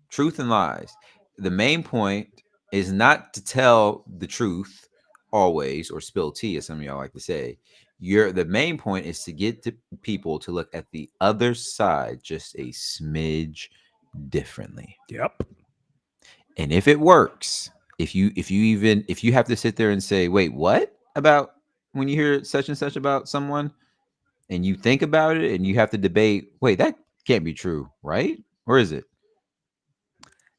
truth and lies. The main point is not to tell the truth always or spill tea, as some of y'all like to say. The main point is to get the people to look at the other side just a smidge differently. Yep. And if it works, if you have to sit there and say, wait, what about when you hear such and such about someone, and you think about it and you have to debate, wait, that can't be true, right? Or is it?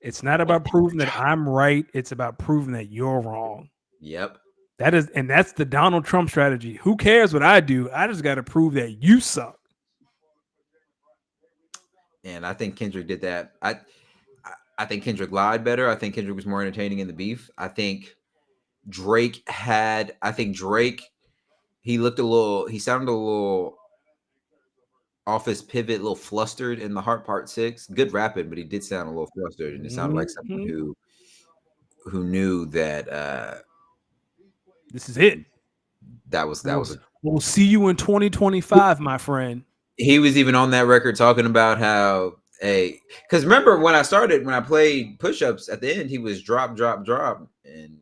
It's not about proving that I'm right. It's about proving that you're wrong. Yep. That's the Donald Trump strategy. Who cares what I do? I just got to prove that you suck. And I think Kendrick did that. I think Kendrick lied better. I think Kendrick was more entertaining in the beef. I think Drake, he sounded a little off his pivot, a little flustered in the Heart Part 6. Good rapping, but he did sound a little flustered, and it sounded like someone who knew that this is it. We'll see you in 2025, my friend. He was even on that record talking about how because remember when I played push-ups at the end, he was drop, and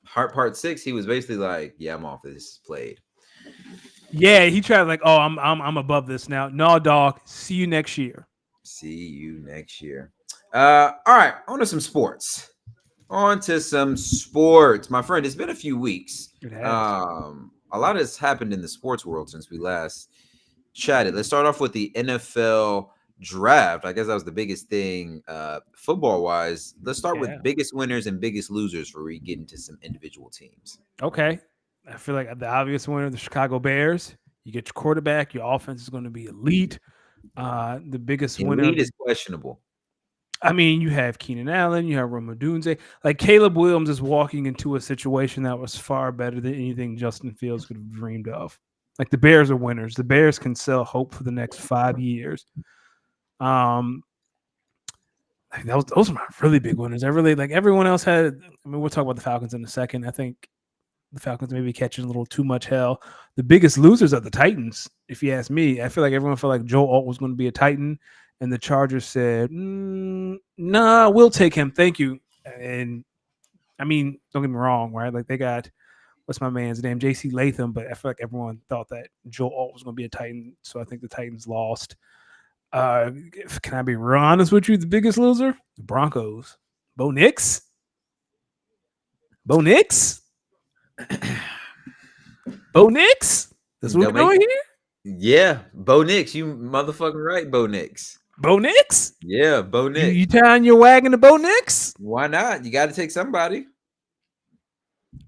Heart Part 6, he was basically like, yeah, I'm off, this is played. Yeah, he tried like, oh, I'm above this now. No, dog. See you next year. All right, on to some sports. My friend. It's been a few weeks. It has. A lot has happened in the sports world since we last chatted. Let's start off with the NFL draft. I guess that was the biggest thing football wise. Let's start with biggest winners and biggest losers before we get into some individual teams. Okay. I feel like the obvious winner, the Chicago Bears. You get your quarterback. Your offense is going to be elite. The biggest winner is questionable. I mean, you have Keenan Allen, you have Rome Odunze. Like Caleb Williams is walking into a situation that was far better than anything Justin Fields could have dreamed of. Like the Bears are winners. The Bears can sell hope for the next 5 years. Those are my really big winners. I really like everyone else had. I mean, we'll talk about the Falcons in a second. I think the Falcons may be catching a little too much hell. The biggest losers are the Titans, if you ask me. I feel like everyone felt like Joe Alt was going to be a Titan, and the Chargers said, nah, we'll take him. Thank you. And I mean, don't get me wrong, right? Like they got, what's my man's name? JC Latham, but I feel like everyone thought that Joe Alt was going to be a Titan, so I think the Titans lost. Can I be real honest with you? The biggest loser? The Broncos. Bo Nix? Bo Nix? That's what we're doing here? Yeah, Bo Nix. You motherfucking right, Bo Nix. Bo Nix? Yeah, Bo Nix. You tying your wagon to Bo Nix? Why not? You got to take somebody.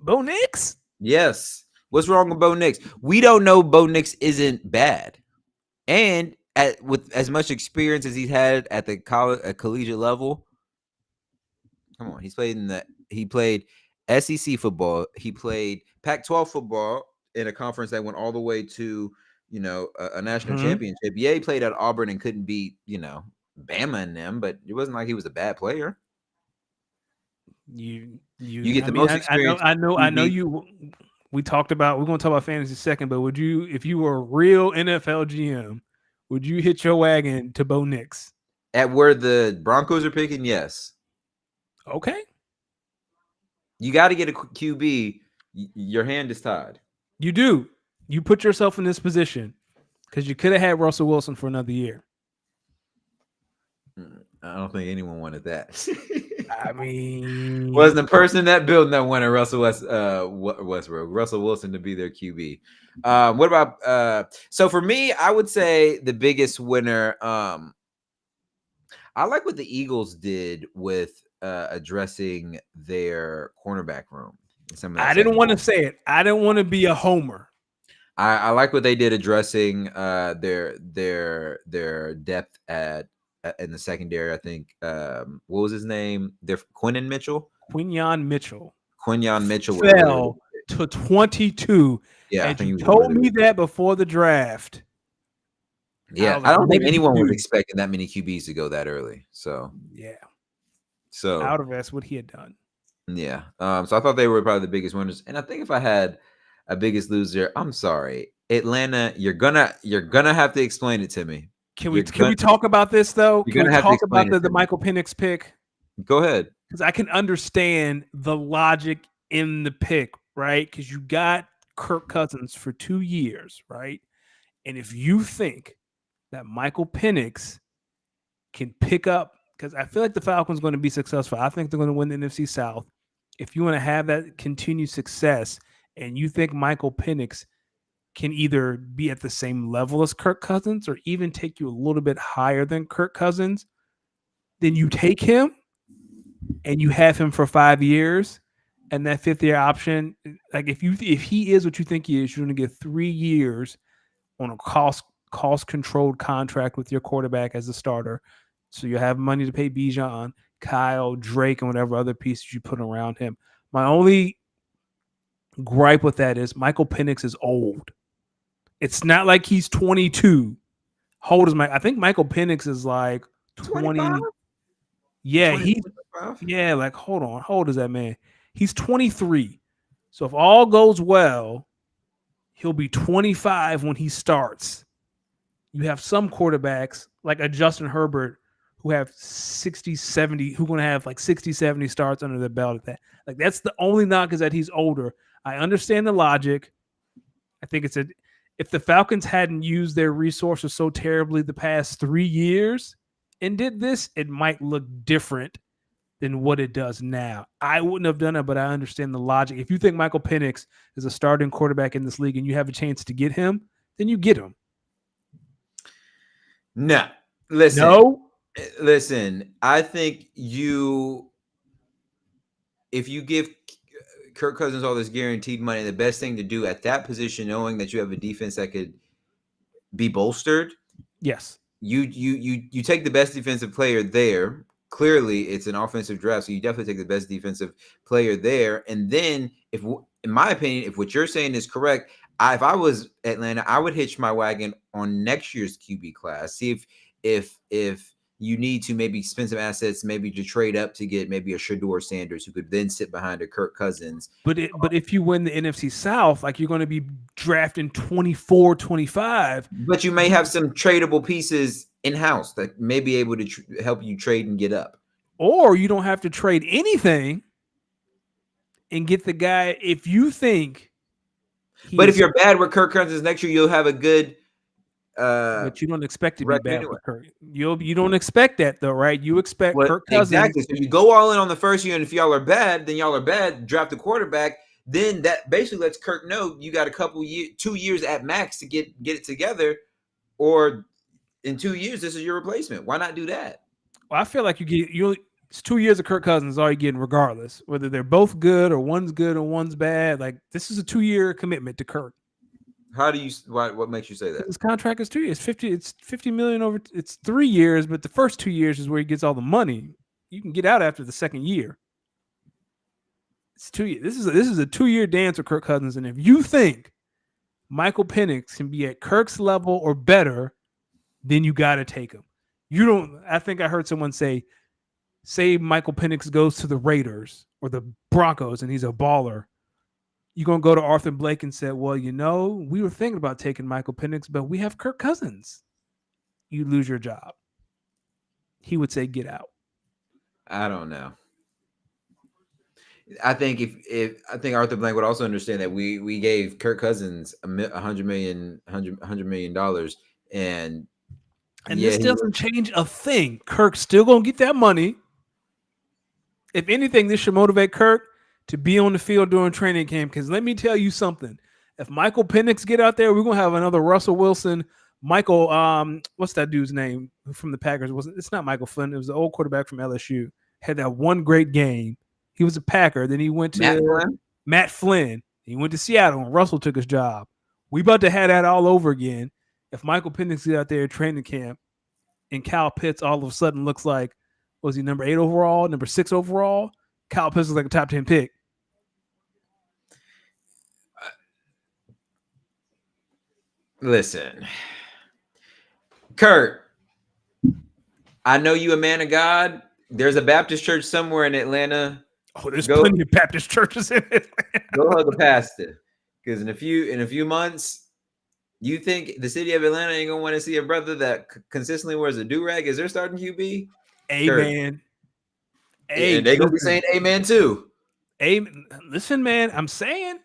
Bo Nix? Yes. What's wrong with Bo Nix? We don't know Bo Nix isn't bad. And with as much experience as he's had at the collegiate level, come on, he played SEC football. He played Pac-12 football in a conference that went all the way to, a national championship. Yeah, he played at Auburn and couldn't beat, Bama and them, but it wasn't like he was a bad player. You get the most experience. I know you. We're going to talk about fantasy in a second, but would you, if you were a real NFL GM, would you hit your wagon to Bo Nix? At where the Broncos are picking, yes. Okay. You got to get a QB. Your hand is tied. You do. You put yourself in this position because you could have had Russell Wilson for another year. I don't think anyone wanted that. I mean, wasn't the person in that building that wanted Russell Wilson to be their QB. What about so for me, I would say the biggest winner. I like what the Eagles did with addressing their cornerback room. I didn't want to say it. I didn't want to be a homer. I like what they did addressing their depth in the secondary. I think what was his name? Quinyon Mitchell fell to 22. Yeah, and you told me that before the draft. Yeah, I don't think anyone was expecting that many QBs to go that early. So yeah, so out of that's what he had done. Yeah, so I thought they were probably the biggest winners, and I think if I had a biggest loser, I'm sorry, Atlanta, you're gonna have to explain it to me. Can we talk about this though? Can we talk about the Michael Penix pick? Go ahead, because I can understand the logic in the pick, right? Because you got Kirk Cousins for 2 years, right? And if you think that Michael Penix can pick up because I feel like the Falcons going to be successful. I think they're going to win the NFC South. If you want to have that continued success, and you think Michael Penix can either be at the same level as Kirk Cousins or even take you a little bit higher than Kirk Cousins, then you take him and you have him for 5 years, and that 5th-year option, like if he is what you think he is, you're going to get 3 years on a cost controlled contract with your quarterback as a starter. So you have money to pay Bijan, Kyle, Drake, and whatever other pieces you put around him. My only gripe with that is Michael Penix is old. It's not like he's 22. How old is I think Michael Penix is like 20. 25? Yeah, 25? like hold on. How old is that man? He's 23. So if all goes well, he'll be 25 when he starts. You have some quarterbacks like a Justin Herbert who have 60, 70, who going to have like 60, 70 starts under their belt at that. Like that's the only knock is that he's older. I understand the logic. I think if the Falcons hadn't used their resources so terribly the past 3 years and did this, it might look different than what it does now. I wouldn't have done it, but I understand the logic. If you think Michael Penix is a starting quarterback in this league and you have a chance to get him, then you get him. No. Listen, I think if you give Kirk Cousins all this guaranteed money, the best thing to do at that position, knowing that you have a defense that could be bolstered. Yes. You take the best defensive player there. Clearly, it's an offensive draft, so you definitely take the best defensive player there. And then, in my opinion, if what you're saying is correct, if I was Atlanta, I would hitch my wagon on next year's QB class. See if you need to maybe spend some assets, maybe to trade up to get maybe a Shedeur Sanders who could then sit behind a Kirk Cousins. But if you win the NFC South, like you're going to be drafting 24, 25. But you may have some tradable pieces in-house that may be able to help you trade and get up. Or you don't have to trade anything and get the guy if you think. But if you're bad with Kirk Cousins next year, you'll have a good but you don't expect to be bad with Kirk. You don't expect that though, right? You expect Kirk Cousins. Exactly. So you go all in on the first year, and if y'all are bad, then y'all are bad. Draft the quarterback. Then that basically lets Kirk know you got a couple years, 2 years at max to get it together, or in 2 years this is your replacement. Why not do that? Well, I feel like it's 2 years of Kirk Cousins is all you're getting, regardless whether they're both good or one's good or one's bad. Like this is a 2-year commitment to Kirk. How do you? What makes you say that? His contract is 2 years. It's $50 million over. It's 3 years, but the first 2 years is where he gets all the money. You can get out after the second year. It's 2 years. This is a 2-year dance with Kirk Cousins, and if you think Michael Penix can be at Kirk's level or better, then you got to take him. You don't. I think I heard someone say Michael Penix goes to the Raiders or the Broncos, and he's a baller. You're going to go to Arthur Blake and say, well, we were thinking about taking Michael Penix, but we have Kirk Cousins. You lose your job. He would say, get out. I don't know. I think I think Arthur Blank would also understand that we gave Kirk Cousins $100 million, and this doesn't change a thing. Kirk's still going to get that money. If anything, this should motivate Kirk to be on the field during training camp. Because let me tell you something. If Michael Penix get out there, we're going to have another Russell Wilson. Michael, what's that dude's name from the Packers? It's not Michael Flynn. It was the old quarterback from LSU. Had that one great game. He was a Packer. Then he went to Matt Flynn. He went to Seattle, and Russell took his job. We about to have that all over again. If Michael Penix get out there at training camp and Kyle Pitts all of a sudden looks like, was he number 8 overall, number 6 overall? Kyle Pitts is like a top 10 pick. Listen, Kurt, I know you a man of God. There's a Baptist church somewhere in Atlanta. Oh, there's plenty of Baptist churches in Atlanta. Go hug a pastor, because in a few months, you think the city of Atlanta ain't gonna want to see a brother that consistently wears a do-rag as their starting QB? Amen. And they gonna be saying amen too. Amen. Listen, man, I'm saying.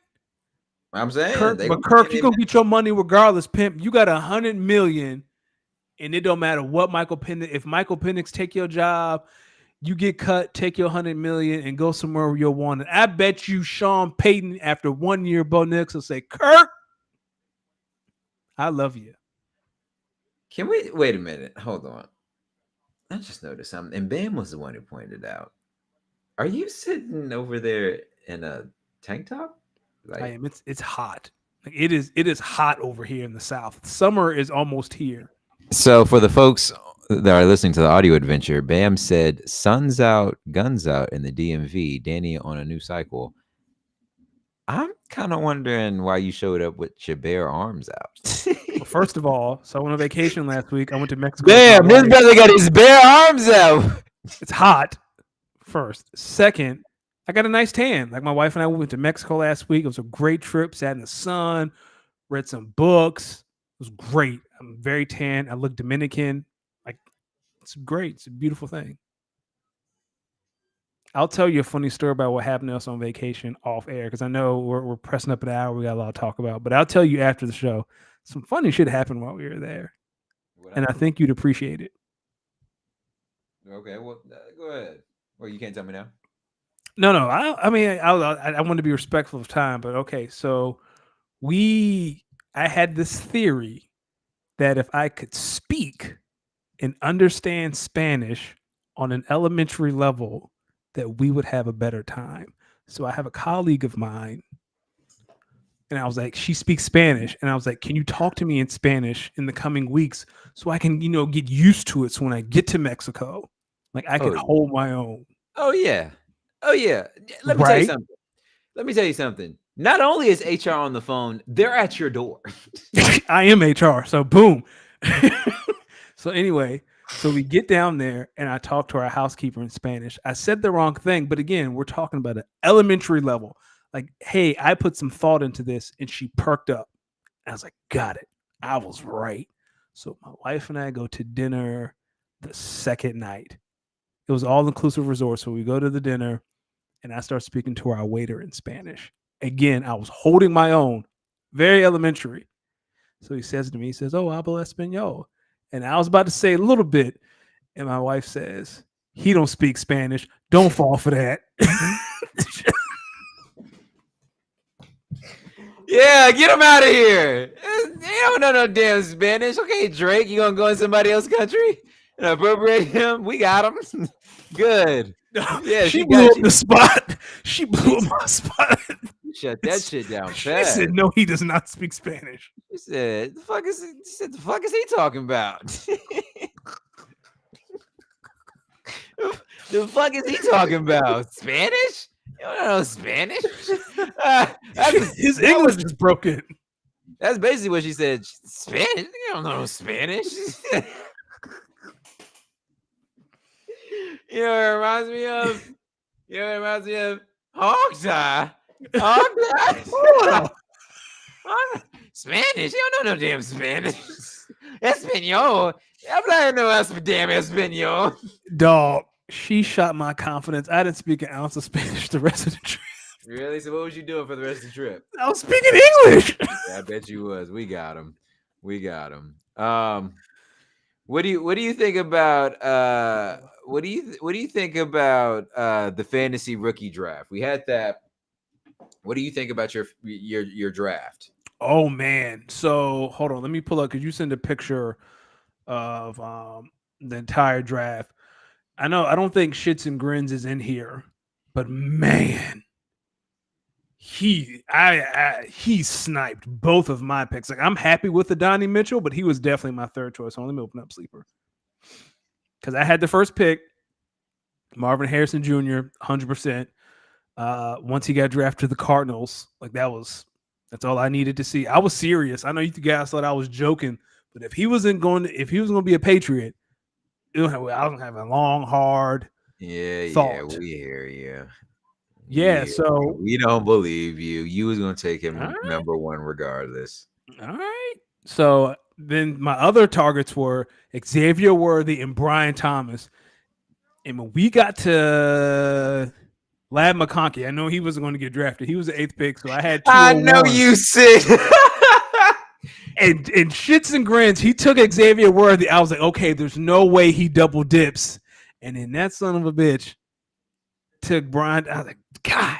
Kirk, you're gonna get your money regardless, pimp. You got $100 million And it don't matter what Michael Penix. If Michael Penix take your job, you get cut, take your $100 million, and go somewhere where you'll want it. I bet you Sean Payton, after 1 year, Bo Nix will say, "Kirk, I love you." Can we wait a minute? Hold on. I just noticed something, and Bam was the one who pointed out. Are you sitting over there in a tank top? I am. It's hot. Like it is hot over here in the South. Summer is almost here. So for the folks that are listening to the audio adventure, Bam said, "Sun's out, guns out in the DMV. Danny on a new cycle." I'm kind of wondering why you showed up with your bare arms out. Well, first of all, so I went on vacation last week. I went to Mexico. Bam, this brother got his bare arms out. It's hot. First. Second, I got a nice tan. Like my wife and I went to Mexico last week. It was a great trip. Sat in the sun, read some books. It was great. I'm very tan. I look Dominican. Like it's great. It's a beautiful thing. I'll tell you a funny story about what happened to us on vacation off air because I know we're pressing up an hour. We got a lot to talk about, but I'll tell you after the show. Some funny shit happened while we were there, and I think you'd appreciate it. Okay, well, go ahead. Well, you can't tell me now. No. I mean, I want to be respectful of time, but okay. So I had this theory that if I could speak and understand Spanish on an elementary level, that we would have a better time. So I have a colleague of mine, and I was like, she speaks Spanish, and I was like, can you talk to me in Spanish in the coming weeks so I can, get used to it. So when I get to Mexico, like I can hold my own. Oh yeah. Let me tell you something. Not only is HR on the phone, they're at your door. I am HR, so boom. So anyway, so we get down there and I talk to our housekeeper in Spanish. I said the wrong thing, but again, we're talking about an elementary level. Like, hey, I put some thought into this, and she perked up. I was like, got it. I was right. So my wife and I go to dinner the second night. It was all-inclusive resort, so we go to the dinner, and I start speaking to our waiter in Spanish. Again, I was holding my own, very elementary. So he says to me, he says, "Oh, hablo español." And I was about to say a little bit, and my wife says, "He don't speak Spanish. Don't fall for that." Yeah, get him out of here. They don't know no damn Spanish. Okay, Drake, you gonna go in somebody else's country and appropriate him? We got him. Good. Yeah, she blew up the spot. She blew up my spot. Shut that shit down fast. She said, "No, he does not speak Spanish." She said, "The fuck is he talking about?" The fuck is he talking about? Spanish? You don't know Spanish? His English is broken. That's basically what she said. Spanish? You don't know Spanish. You know what it reminds me of? You know what it reminds me of? Hogtie. Spanish? You don't know no damn Spanish. Espanol. Habla no damn Espanol. Dog, she shot my confidence. I didn't speak an ounce of Spanish the rest of the trip. Really? So what was you doing for the rest of the trip? I was speaking English. Yeah, I bet you was. We got him. What do you think about what do you think about the fantasy rookie draft? We had that. What do you think about your draft? Oh man. So hold on, let me pull up because you sent a picture of the entire draft. I don't think Shits and Grins is in here, but man, he sniped both of my picks. Like I'm happy with the Donnie Mitchell, but he was definitely my third choice. So let me open up Sleeper. Because I had the first pick, Marvin Harrison Jr., 100%. Once he got drafted to the Cardinals, like that's all I needed to see. I was serious. I know you guys thought I was joking, but if he was going to be a Patriot, I was gonna have a long, hard thought. We hear you. Yeah, so we don't believe you. You was gonna take him number one regardless. All right. So then my other targets were Xavier Worthy and Brian Thomas. And when we got to Lad McConkey, I know he wasn't going to get drafted. He was the 8th pick, so I had 201. I know you sick. and shits and grins, he took Xavier Worthy. I was like, okay, there's no way he double dips. And then that son of a bitch took Brian. I was like, God.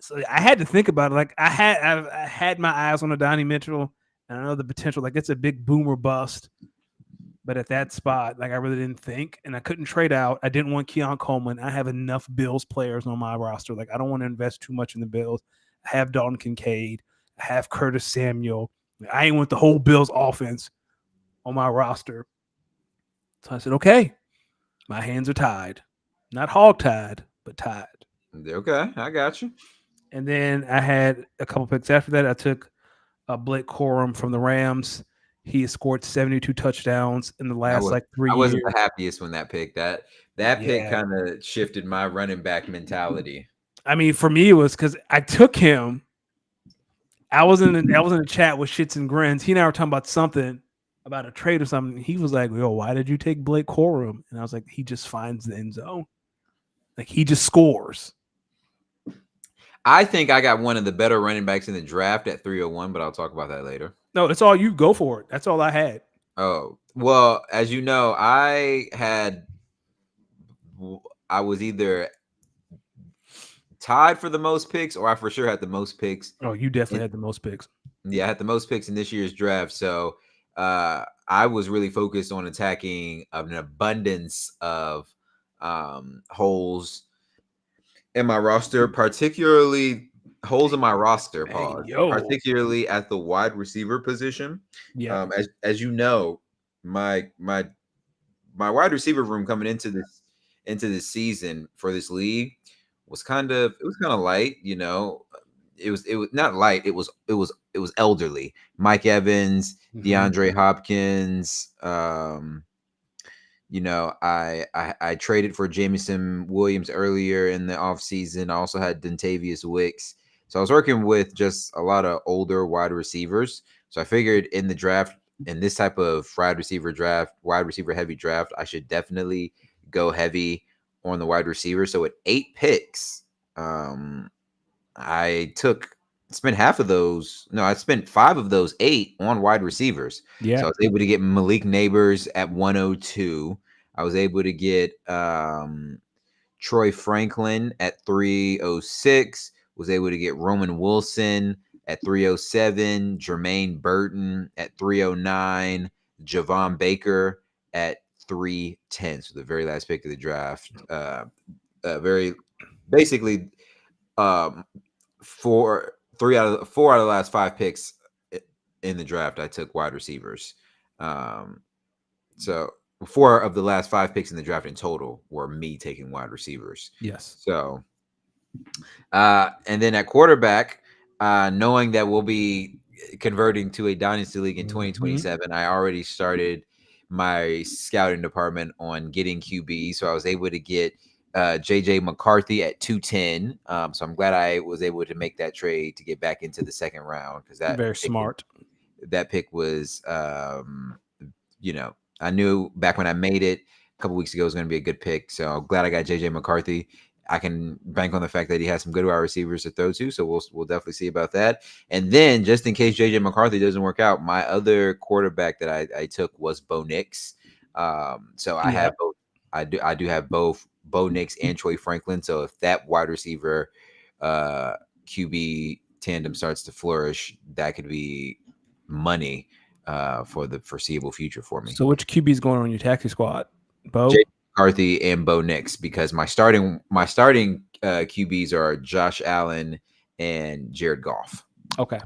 So I had to think about it. Like I had my eyes on a Donnie Mitchell, and I know the potential. Like it's a big boomer bust. But at that spot, like I really didn't think, and I couldn't trade out. I didn't want Keon Coleman. I have enough Bills players on my roster. Like I don't want to invest too much in the Bills. I have Dalton Kincaid. I have Curtis Samuel. I ain't want the whole Bills offense on my roster. So I said, okay, my hands are tied. Not hog tied, but tied. Okay, I got you. And then I had a couple picks after that. I took Blake Corum from the Rams. He has scored 72 touchdowns in the last like 3 I years. wasn't the happiest when that pick. That pick kind of shifted my running back mentality. I mean, for me, it was because I took him. I was in a chat with Shits and Grins. He and I were talking about something about a trade or something. He was like, "Yo, why did you take Blake Corum?" And I was like, "He just finds the end zone. Like he just scores." I think I got one of the better running backs in the draft at 301, but I'll talk about that later. No, that's all you go for it. That's all I had. Oh, well, as you know, I was either tied for the most picks, or I for sure had the most picks. Oh, you definitely had the most picks. Yeah, I had the most picks in this year's draft. So I was really focused on attacking an abundance of holes in my roster, particularly holes in my roster, particularly at the wide receiver position. Yeah. As you know, my wide receiver room coming into this season for this league was kind of light, you know. It was not light, it was elderly. Mike Evans, DeAndre Hopkins, you know, I traded for Jameson Williams earlier in the offseason. I also had Dontavius Wicks. So I was working with just a lot of older wide receivers. So I figured in the draft, in this type of wide receiver heavy draft, I should definitely go heavy on the wide receiver. So at 8 picks, I spent half of those. No, I spent 5 of those 8 on wide receivers. Yeah. So I was able to get Malik Neighbors at 102. I was able to get Troy Franklin at 306. Was able to get Roman Wilson at 307. Jermaine Burton at 309. Javon Baker at 310. So the very last pick of the draft. Basically, 4 out of the last 5 picks in the draft, I took wide receivers. So 4 of the last 5 picks in the draft in total were me taking wide receivers. Yes. So, and then at quarterback, knowing that we'll be converting to a dynasty league in 2027, I already started my scouting department on getting QB. So I was able to get JJ McCarthy at 210. So I'm glad I was able to make that trade to get back into the second round, because that very smart. That pick was, you know, I knew back when I made it a couple weeks ago it was going to be a good pick. So I'm glad I got JJ McCarthy. I can bank on the fact that he has some good wide receivers to throw to. So we'll definitely see about that. And then just in case JJ McCarthy doesn't work out, my other quarterback that I took was Bo Nix. So I have both. I do have both Bo Nix and Troy Franklin. So if that wide receiver QB tandem starts to flourish, that could be money for the foreseeable future for me. So which QB is going on your taxi squad? Bo? Jay McCarthy and Bo Nix, because my starting QBs are Josh Allen and Jared Goff. Okay.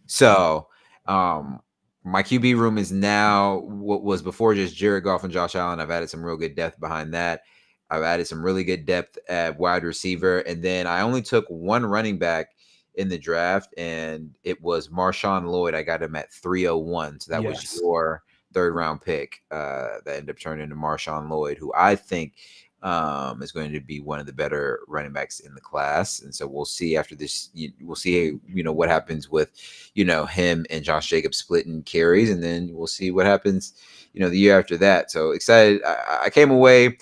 So my QB room is now what was before just Jared Goff and Josh Allen. I've added some real good depth behind that. I've added some really good depth at wide receiver. And then I only took one running back in the draft, and it was Marshawn Lloyd. I got him at 301. So that was your third round pick that ended up turning into Marshawn Lloyd, who I think is going to be one of the better running backs in the class. And so we'll see after this. We'll see, what happens with, him and Josh Jacobs splitting carries, and then we'll see what happens, the year after that. So excited. I came away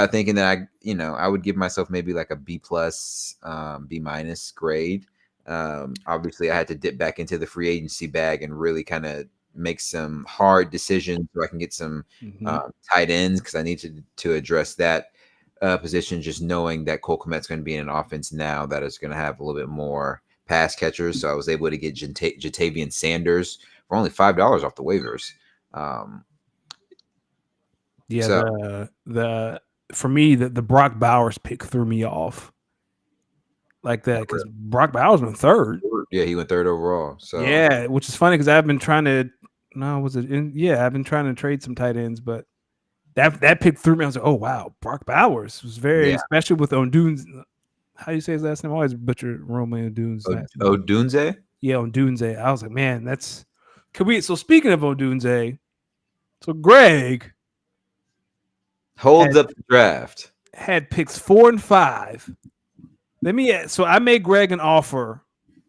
thinking that I would give myself maybe like a B+, B- grade Obviously, I had to dip back into the free agency bag and really kind of make some hard decisions so I can get some tight ends because I need to address that position. Just knowing that Cole Kmet's going to be in an offense now that is going to have a little bit more pass catchers, so I was able to get Jatavian Sanders for only $5 off the waivers. The for me the Brock Bowers pick threw me off like that because Brock Bowers went third. Yeah, he went third overall. So yeah, which is funny because I've been trying to. No, was it? I've been trying to trade some tight ends, but that pick threw me. I was like, oh wow, Brock Bowers was very, especially with Odunze. How do you say his last name? I always butcher Romain Odunze's last name. Odunze? Yeah, Odunze. I was like, man, that's. So speaking of Odunze, so Greg holds up the draft. Had picks 4 and 5. So I made Greg an offer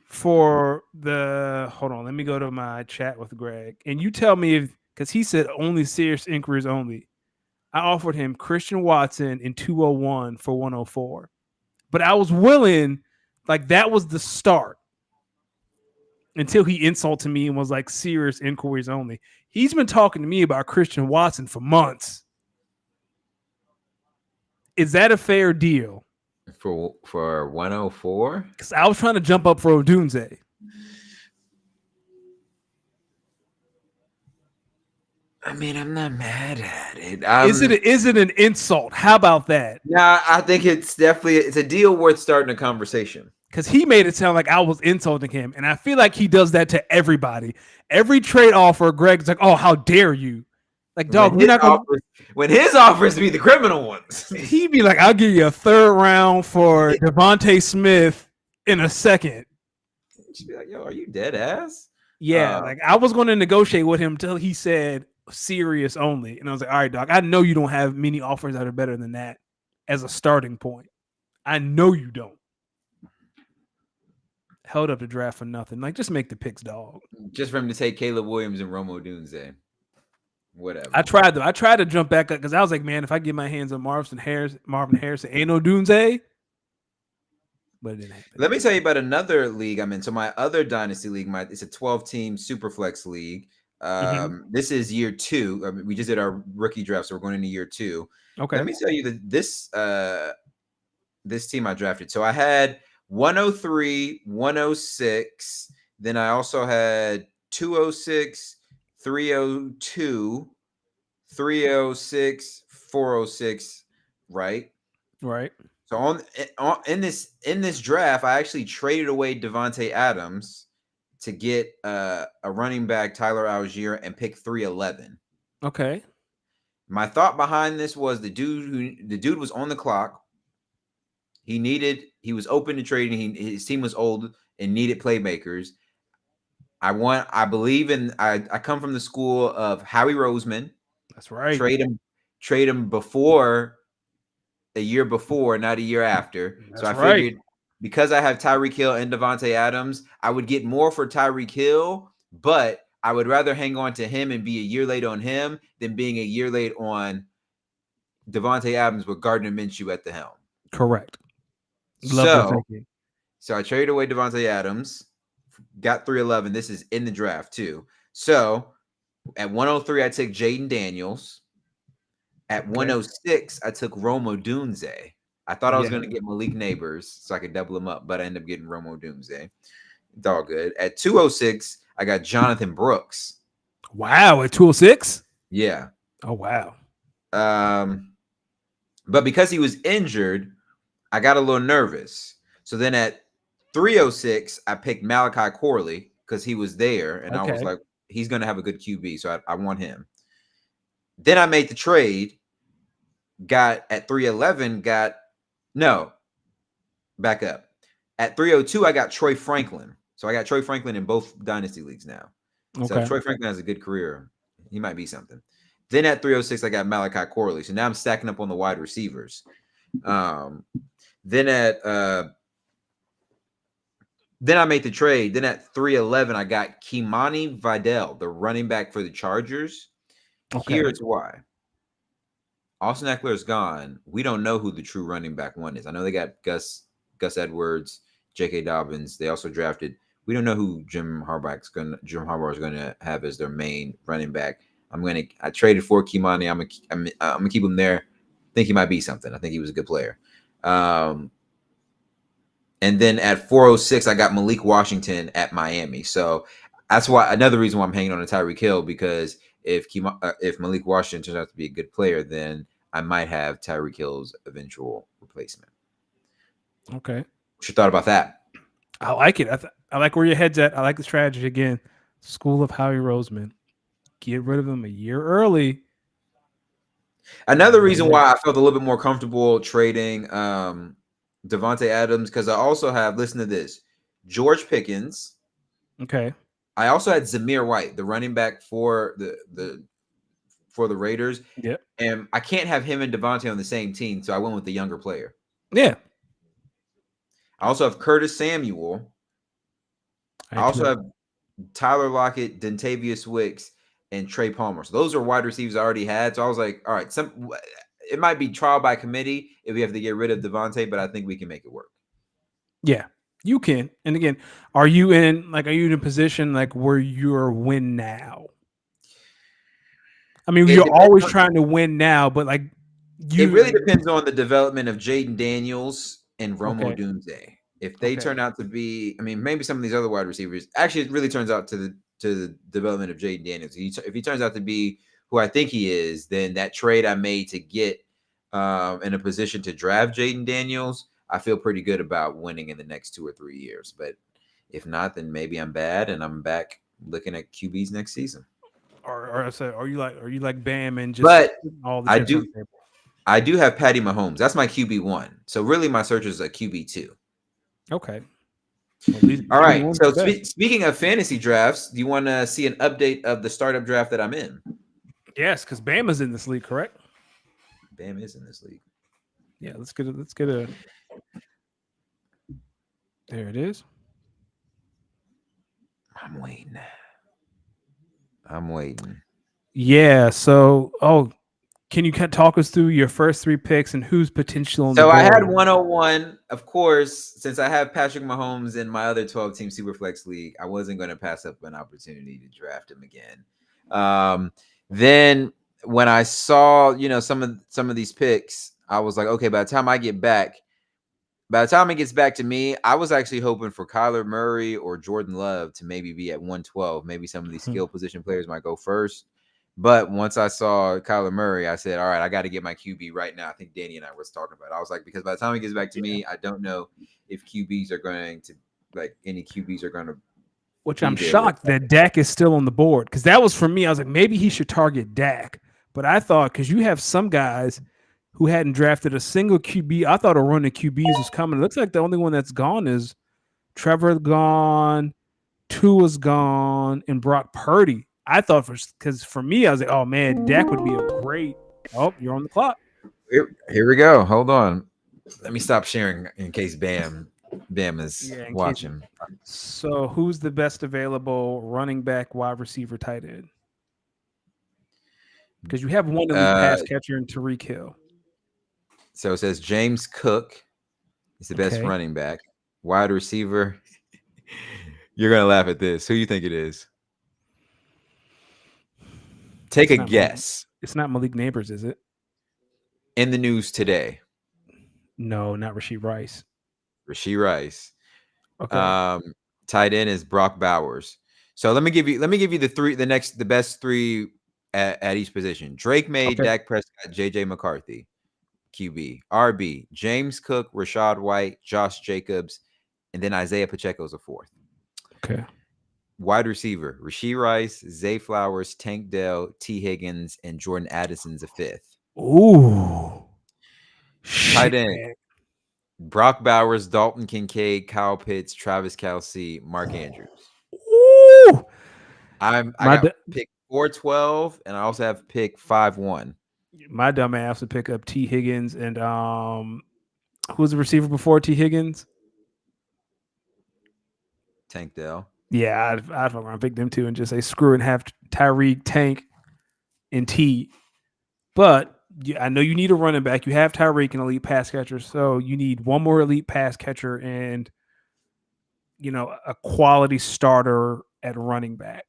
for the. Hold on, let me go to my chat with Greg, and you tell me if because he said only serious inquiries only. I offered him Christian Watson in 201 for 104, but I was willing, like that was the start. Until he insulted me and was like serious inquiries only. He's been talking to me about Christian Watson for months. Is that a fair deal? For 104? Because I was trying to jump up for Odunze. I mean, I'm not mad at it. Is it an insult? How about that? Yeah, I think it's a deal worth starting a conversation. Because he made it sound like I was insulting him. And I feel like he does that to everybody. Every trade offer, Greg's like, oh, how dare you? Like, dog, we're not going to. When his offers be the criminal ones. He'd be like, I'll give you a third round for Devontae Smith in a second. She'd be like, yo, are you dead ass? Yeah, like I was going to negotiate with him until he said serious only. And I was like, all right, dog, I know you don't have many offers that are better than that as a starting point. I know you don't. Held up the draft for nothing. Like, just make the picks, dog. Just for him to take Caleb Williams and Rome Odunze. Whatever. I tried to jump back up because I was like, man, if I get my hands on Marvin Harrison and Odunze, but it didn't happen. Let me tell you about another league I'm in. So my other dynasty league, it's a 12-team Superflex league. This is year 2. I mean, we just did our rookie draft, so we're going into year 2. Okay. Let me tell you that this team I drafted. So I had 103, 106. Then I also had 206, 302, 306, 406. Right. So in this draft, I actually traded away Devontae Adams to get a running back, Tyler Algier, and pick 311. Okay. My thought behind this was the dude was on the clock. He was open to trading. His team was old and needed playmakers. I come from the school of Howie Roseman. That's right. Trade him before a year before, not a year after. That's so I right. figured because I have Tyreek Hill and Devontae Adams, I would get more for Tyreek Hill, but I would rather hang on to him and be a year late on him than being a year late on Devontae Adams with Gardner Minshew at the helm. Correct. So I traded away Devontae Adams, got 311. This is in the draft too. So at 103, I took Jaden Daniels. At 106, I took Rome Odunze. I thought I was going to get Malik Neighbors so I could double him up, but I ended up getting Rome Odunze. It's all good. At 206, I got Jonathan Brooks. Wow, at 206? Yeah. Oh, wow. But because he was injured, I got a little nervous. So then at 306, I picked Malachi Corley because he was there, and I was like, he's going to have a good QB, so I want him. Then I made the trade, at 311, back up. At 302, I got Troy Franklin. So I got Troy Franklin in both dynasty leagues now. Okay. So Troy Franklin has a good career. He might be something. Then at 306, I got Malachi Corley. So now I'm stacking up on the wide receivers. Then I made the trade. Then at 311, I got Kimani Vidal, the running back for the Chargers. Okay. Here's why. Austin Eckler is gone. We don't know who the true running back one is. I know they got Gus Edwards, J.K. Dobbins. They also drafted. We don't know who Jim Harbaugh is gonna have as their main running back. I traded for Kimani. I'm gonna keep him there. I think he might be something. I think he was a good player. And then at 406, I got Malik Washington at Miami. So that's why another reason why I'm hanging on to Tyreek Hill, because if Malik Washington turns out to be a good player, then I might have Tyreek Hill's eventual replacement. Okay. What's your thought about that? I like it. I like where your head's at. I like the strategy again. School of Howie Roseman. Get rid of him a year early. Another reason why I felt a little bit more comfortable trading Devontae Adams, because I also have, listen to this, George Pickens. Okay. I also had Zamir White, the running back for the Raiders. Yep. And I can't have him and Devontae on the same team, so I went with the younger player. Yeah. I also have Curtis Samuel. I also have Tyler Lockett, Dontavius Wicks, and Trey Palmer. So those are wide receivers I already had. So I was like, all right, it might be trial by committee if we have to get rid of Devontae, but I think we can make it work. Yeah, you can. And again, are you in a position like where you're win now? I mean, you're always trying to win now, but like it really depends on the development of Jaden Daniels and Romo Dunze. If they turn out to be, I mean, maybe some of these other wide receivers. Actually, it really turns out to the development of Jaden Daniels. If he turns out to be who I think he is, then that trade I made to get in a position to draft Jaden Daniels, I feel pretty good about winning in the next 2 or 3 years. But if not, then maybe I'm bad and I'm back looking at QBs next season. Or I said, are you like Bam and just but all the chips on the table? I do have Patty Mahomes. That's my QB1. So really my search is a QB2. Okay. Well, all right. So speaking of fantasy drafts, do you want to see an update of the startup draft that I'm in? Yes, because Bam is in this league, correct? Bam is in this league. Yeah, let's get a. There it is. I'm waiting. Yeah. So, can you talk us through your first 3 picks and who's potential? So I had 101. Of course, since I have Patrick Mahomes in my other 12-team Superflex league, I wasn't going to pass up an opportunity to draft him again. Then when I saw, some of these picks, I was like, okay, by the time it gets back to me, I was actually hoping for Kyler Murray or Jordan Love to maybe be at 112. Maybe some of these skill position players might go first. But once I saw Kyler Murray, I said, all right, I got to get my QB right now. I think Danny and I was talking about it. I was like, because by the time it gets back to me, I don't know if QBs are going to, any QBs are going to. Which I'm shocked that Dak is still on the board, because that was for me. I was like, maybe he should target Dak. But I thought, because you have some guys who hadn't drafted a single QB, I thought a run of QBs was coming. It looks like the only one that's gone is Trevor gone, Tua's gone, and Brock Purdy. I thought because for me, I was like, oh man, Dak would be a great. Oh, you're on the clock. Here we go. Hold on. Let me stop sharing in case Bam is watching. So who's the best available running back, wide receiver, tight end? Because you have one elite pass catcher in Tyreek Hill. So it says James Cook is the best running back. Wide receiver. You're going to laugh at this. Who do you think it is? Take a guess. It's not Malik Neighbors, is it? In the news today. No, not Rashee Rice. Rashee Rice. Okay. Tight end is Brock Bowers. So let me give you the best 3 at each position. Drake May, Dak Prescott, JJ McCarthy. QB. RB, James Cook, Rashad White, Josh Jacobs, and then Isaiah Pacheco's a 4th. Okay. Wide receiver, Rashee Rice, Zay Flowers, Tank Dell, T. Higgins, and Jordan Addison's a 5th. Ooh. Tight end, Brock Bowers, Dalton Kincaid, Kyle Pitts, Travis Kelce, Mark Andrews. Ooh. I got pick 412, and I also have pick 51. My dumb ass to pick up T. Higgins and who was the receiver before T. Higgins? Tank Dell. Yeah, I'd fuck around, pick them 2 and just say screw and have Tyreek, Tank, and T. But I know you need a running back. You have Tyreek, an elite pass catcher, so you need one more elite pass catcher and a quality starter at running back.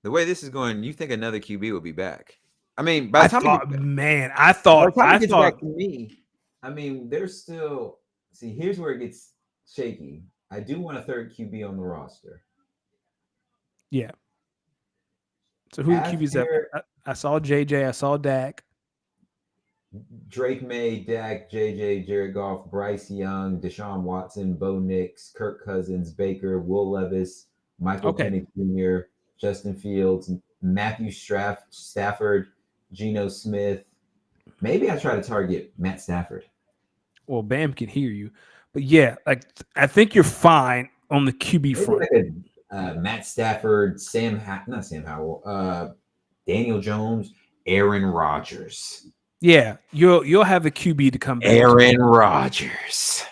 The way this is going, you think another QB will be back? I mean, I by the thought time it gets thought back to me, I mean, there's still. See, here's where it gets shaky. I do want a third QB on the roster. yeah. So who the QBs up? After I saw JJ, I saw Dak. Drake May, Dak, JJ, Jared Goff, Bryce Young, Deshaun Watson, Bo Nix, Kirk Cousins, Baker, Will Levis, Michael Okay. Penix Jr., Justin Fields, Matthew Stafford, Geno Smith. Maybe I try to target Matt Stafford. Well, Bam can hear you, but yeah, like I think you're fine on the QB Maybe front. like a Matt Stafford, not Sam Howell, Daniel Jones, Aaron Rodgers. Yeah, you'll have a QB to come back. Aaron Rodgers.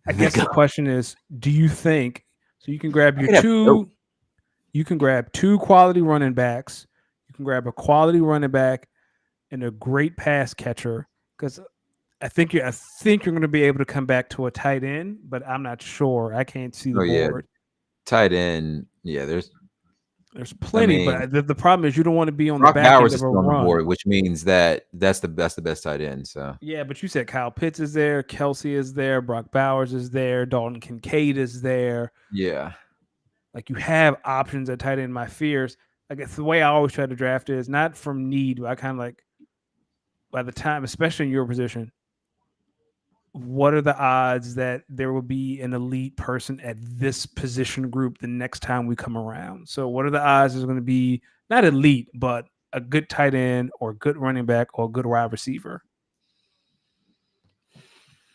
I guess the question is, do you think so? You can grab your two. You can grab two quality running backs. You can grab a quality running back and a great pass catcher. Because I think you're going to be able to come back to a tight end, but I'm not sure. I can't see the board. Tight end. Yeah, there's plenty, but the problem is you don't want to be on Brock the back Bowers end of is a still on the run. board, which means that's the best tight end. So yeah, but you said Kyle Pitts is there, Kelsey is there, Brock Bowers is there, Dalton Kincaid is there. Yeah, like you have options at tight end. My fears, I guess the way I always try to draft it is not from need, but I kind of like by the time, especially in your position, what are the odds that there will be an elite person at this position group the next time we come around? So what are the odds there's going to be not elite, but a good tight end or a good running back or a good wide receiver?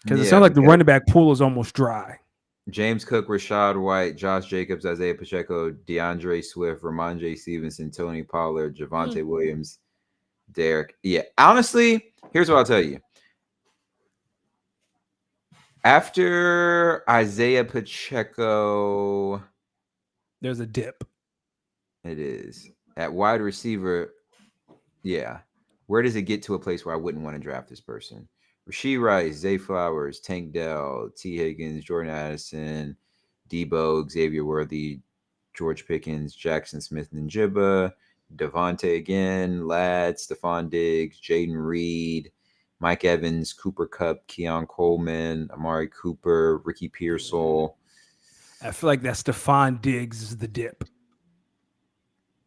Because it sounds like the running back pool is almost dry. James Cook, Rashad White, Josh Jacobs, Isaiah Pacheco, DeAndre Swift, Ramondre Stevenson, Tony Pollard, Javonte Williams, Derek. Yeah, honestly, here's what I'll tell you. After Isaiah Pacheco, there's a dip. It is. At wide receiver, yeah. Where does it get to a place where I wouldn't want to draft this person? Rasheed Rice, Zay Flowers, Tank Dell, T. Higgins, Jordan Addison, Debo, Xavier Worthy, George Pickens, Jackson Smith and Njibba, Devontae again, Ladd, Stephon Diggs, Jaden Reed, Mike Evans, Cooper Kupp, Keon Coleman, Amari Cooper, Ricky Pearsall. I feel like that Stephon Diggs is the dip.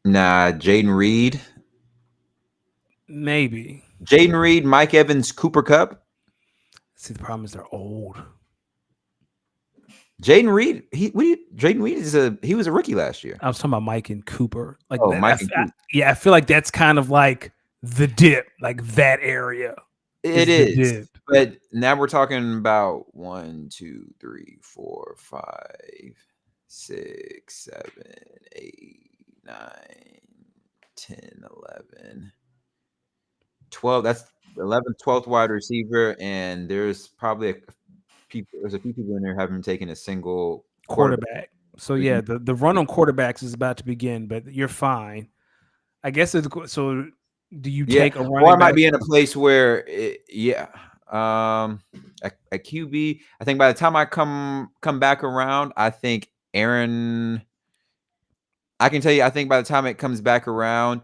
Nah, Jaden Reed. Maybe. Jaden Reed, Mike Evans, Cooper Kupp. See, the problem is they're old. Jaden Reed, Jaden Reed he was a rookie last year. I was talking about Mike and Cooper. Like Mike I feel like that's kind of like the dip, like that area. It is. But now we're talking about 1, 2, 3, 4, 5, 6, 7, 8, 9, 10, 11, 12. That's 11th, 12th wide receiver, and there's probably there's a few people in there haven't taken a single quarterback. So yeah, the run on quarterbacks is about to begin, but you're fine. I guess it's so. Do you take a running back? Or I might be in a place where, at QB, I think by the time I come back around, I think Aaron. I can tell you, I think by the time it comes back around,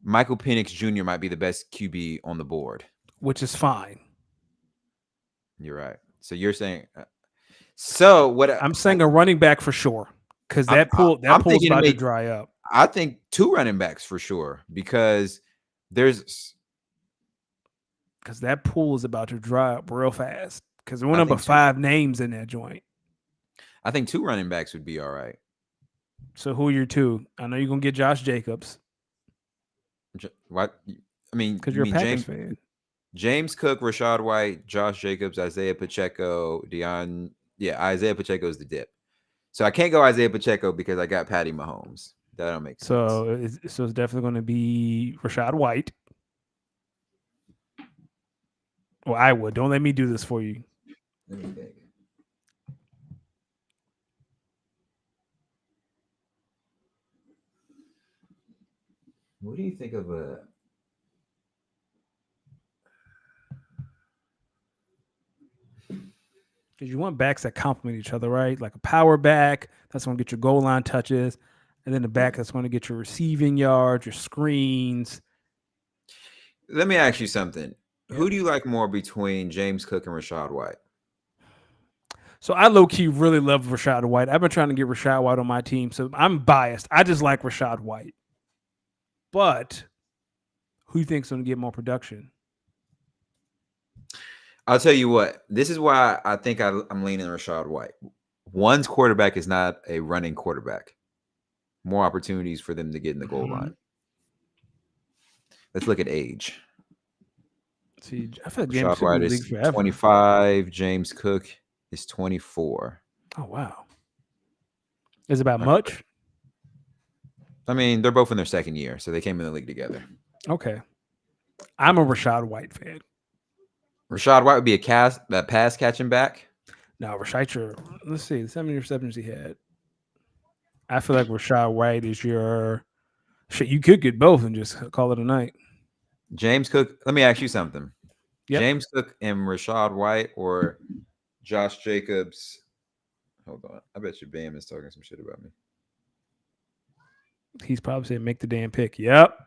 Michael Penix Jr. might be the best QB on the board, which is fine. You're right. So you're saying. So what I'm saying a running back for sure, because that pool's about to dry up. I think 2 running backs for sure, because that pool is about to dry up real fast. Because there went up 5 names in that joint. I think 2 running backs would be all right. So who are your 2? I know you're gonna get Josh Jacobs. What? I mean, because you're a Packers fan. James Cook, Rashad White, Josh Jacobs, Isaiah Pacheco, Isaiah Pacheco is the dip. So I can't go Isaiah Pacheco because I got Patty Mahomes. That don't make sense. So it's definitely going to be Rashad White. Well, I would. Don't let me do this for you. Let me think. What do you think of a... Because you want backs that complement each other, right? Like a power back that's going to get your goal line touches, and then the back that's going to get your receiving yards, your screens. Let me ask you something. Yeah. Who do you like more between James Cook and Rachaad White? So I low-key really love Rachaad White. I've been trying to get Rachaad White on my team, so I'm biased. I just like Rachaad White. But who do you think is going to get more production? I'll tell you what. This is why I think I'm leaning Rachaad White. One's quarterback is not a running quarterback. More opportunities for them to get in the goal line. Let's look at age. See, I feel like Rachaad White is forever. 25. James Cook is 24. Oh, wow. Is it about much? I mean, they're both in their second year, so they came in the league together. Okay. I'm a Rachaad White fan. Rachaad White would be a pass catching back. No, let's see. How many receptions he had? I feel like Rachaad White is your shit. You could get both and just call it a night. James Cook. Let me ask you something. Yep. James Cook and Rachaad White or Josh Jacobs. Hold on. I bet you Bam is talking some shit about me. He's probably saying make the damn pick. Yep.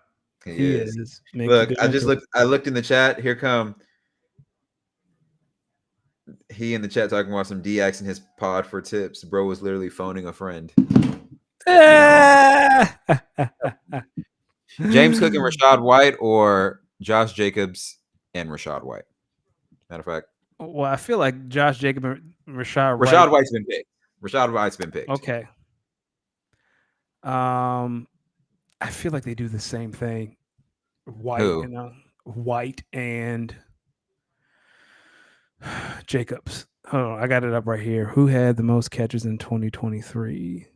He is. Make Look, the I damn just pick. looked. I looked in the chat. Here come he in the chat talking about some DX in his pod for tips. Bro was literally phoning a friend. James Cook and Rachaad White or Josh Jacobs and Rachaad White. Matter of fact. Well, I feel like Josh Jacobs and Rachaad White's been picked. Rachaad White's been picked. Okay. I feel like they do the same thing. White and Jacobs. Hold on, I got it up right here. Who had the most catches in 2023?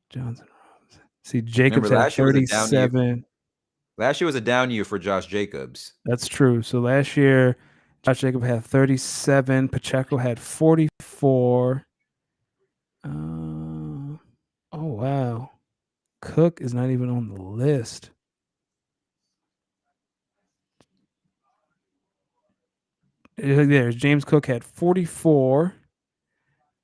Johnson. See, Jacobs had 37. Last year was a down year for Josh Jacobs. That's true. So last year, Josh Jacobs had 37. Pacheco had 44. Oh, wow. Cook is not even on the list. There's James Cook had 44.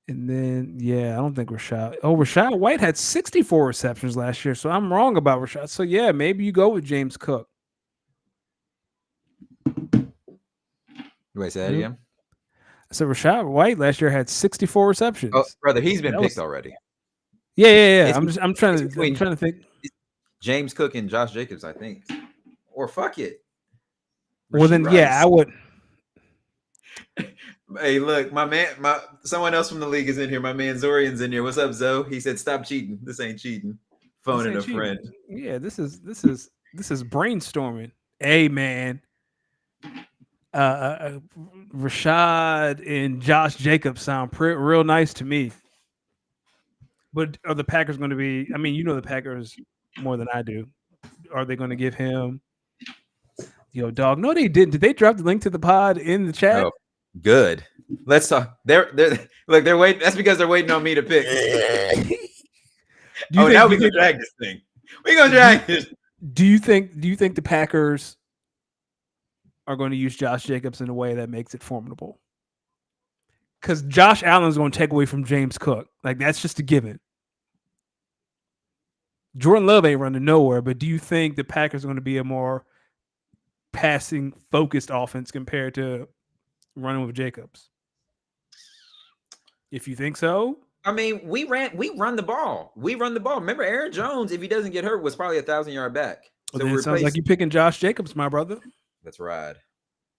And then, I don't think Rachaad White had 64 receptions last year. So I'm wrong about Rachaad. So, maybe you go with James Cook. Wait, say that again? So Rachaad White last year had 64 receptions. Oh, brother, he's been picked already. Yeah. I'm trying to think. James Cook and Josh Jacobs, I think. Or fuck it. Well, then, I would. Hey, look, someone else from the league is in here. My man Zorian's in here. What's up, Zoe? He said, "Stop cheating. This ain't cheating. Phoning a friend." Yeah, this is brainstorming. Hey, man. Rachaad and Josh Jacobs sound real nice to me. But are the Packers going to be? I mean, you know the Packers more than I do. Are they going to give him? Dog. No, they didn't. Did they drop the link to the pod in the chat? Oh, good. Let's talk. They're waiting. That's because they're waiting on me to pick. Now we can drag this thing. We gonna drag this. Do you think the Packers are going to use Josh Jacobs in a way that makes it formidable? Because Josh Allen's going to take away from James Cook. Like, that's just a given. Jordan Love ain't running nowhere, but do you think the Packers are going to be a more passing focused offense compared to running with Jacobs? If you think so, I mean, we run the ball. Remember, Aaron Jones, if he doesn't get hurt, was probably 1,000-yard back. So it sounds like you picking Josh Jacobs, my brother. Let's ride.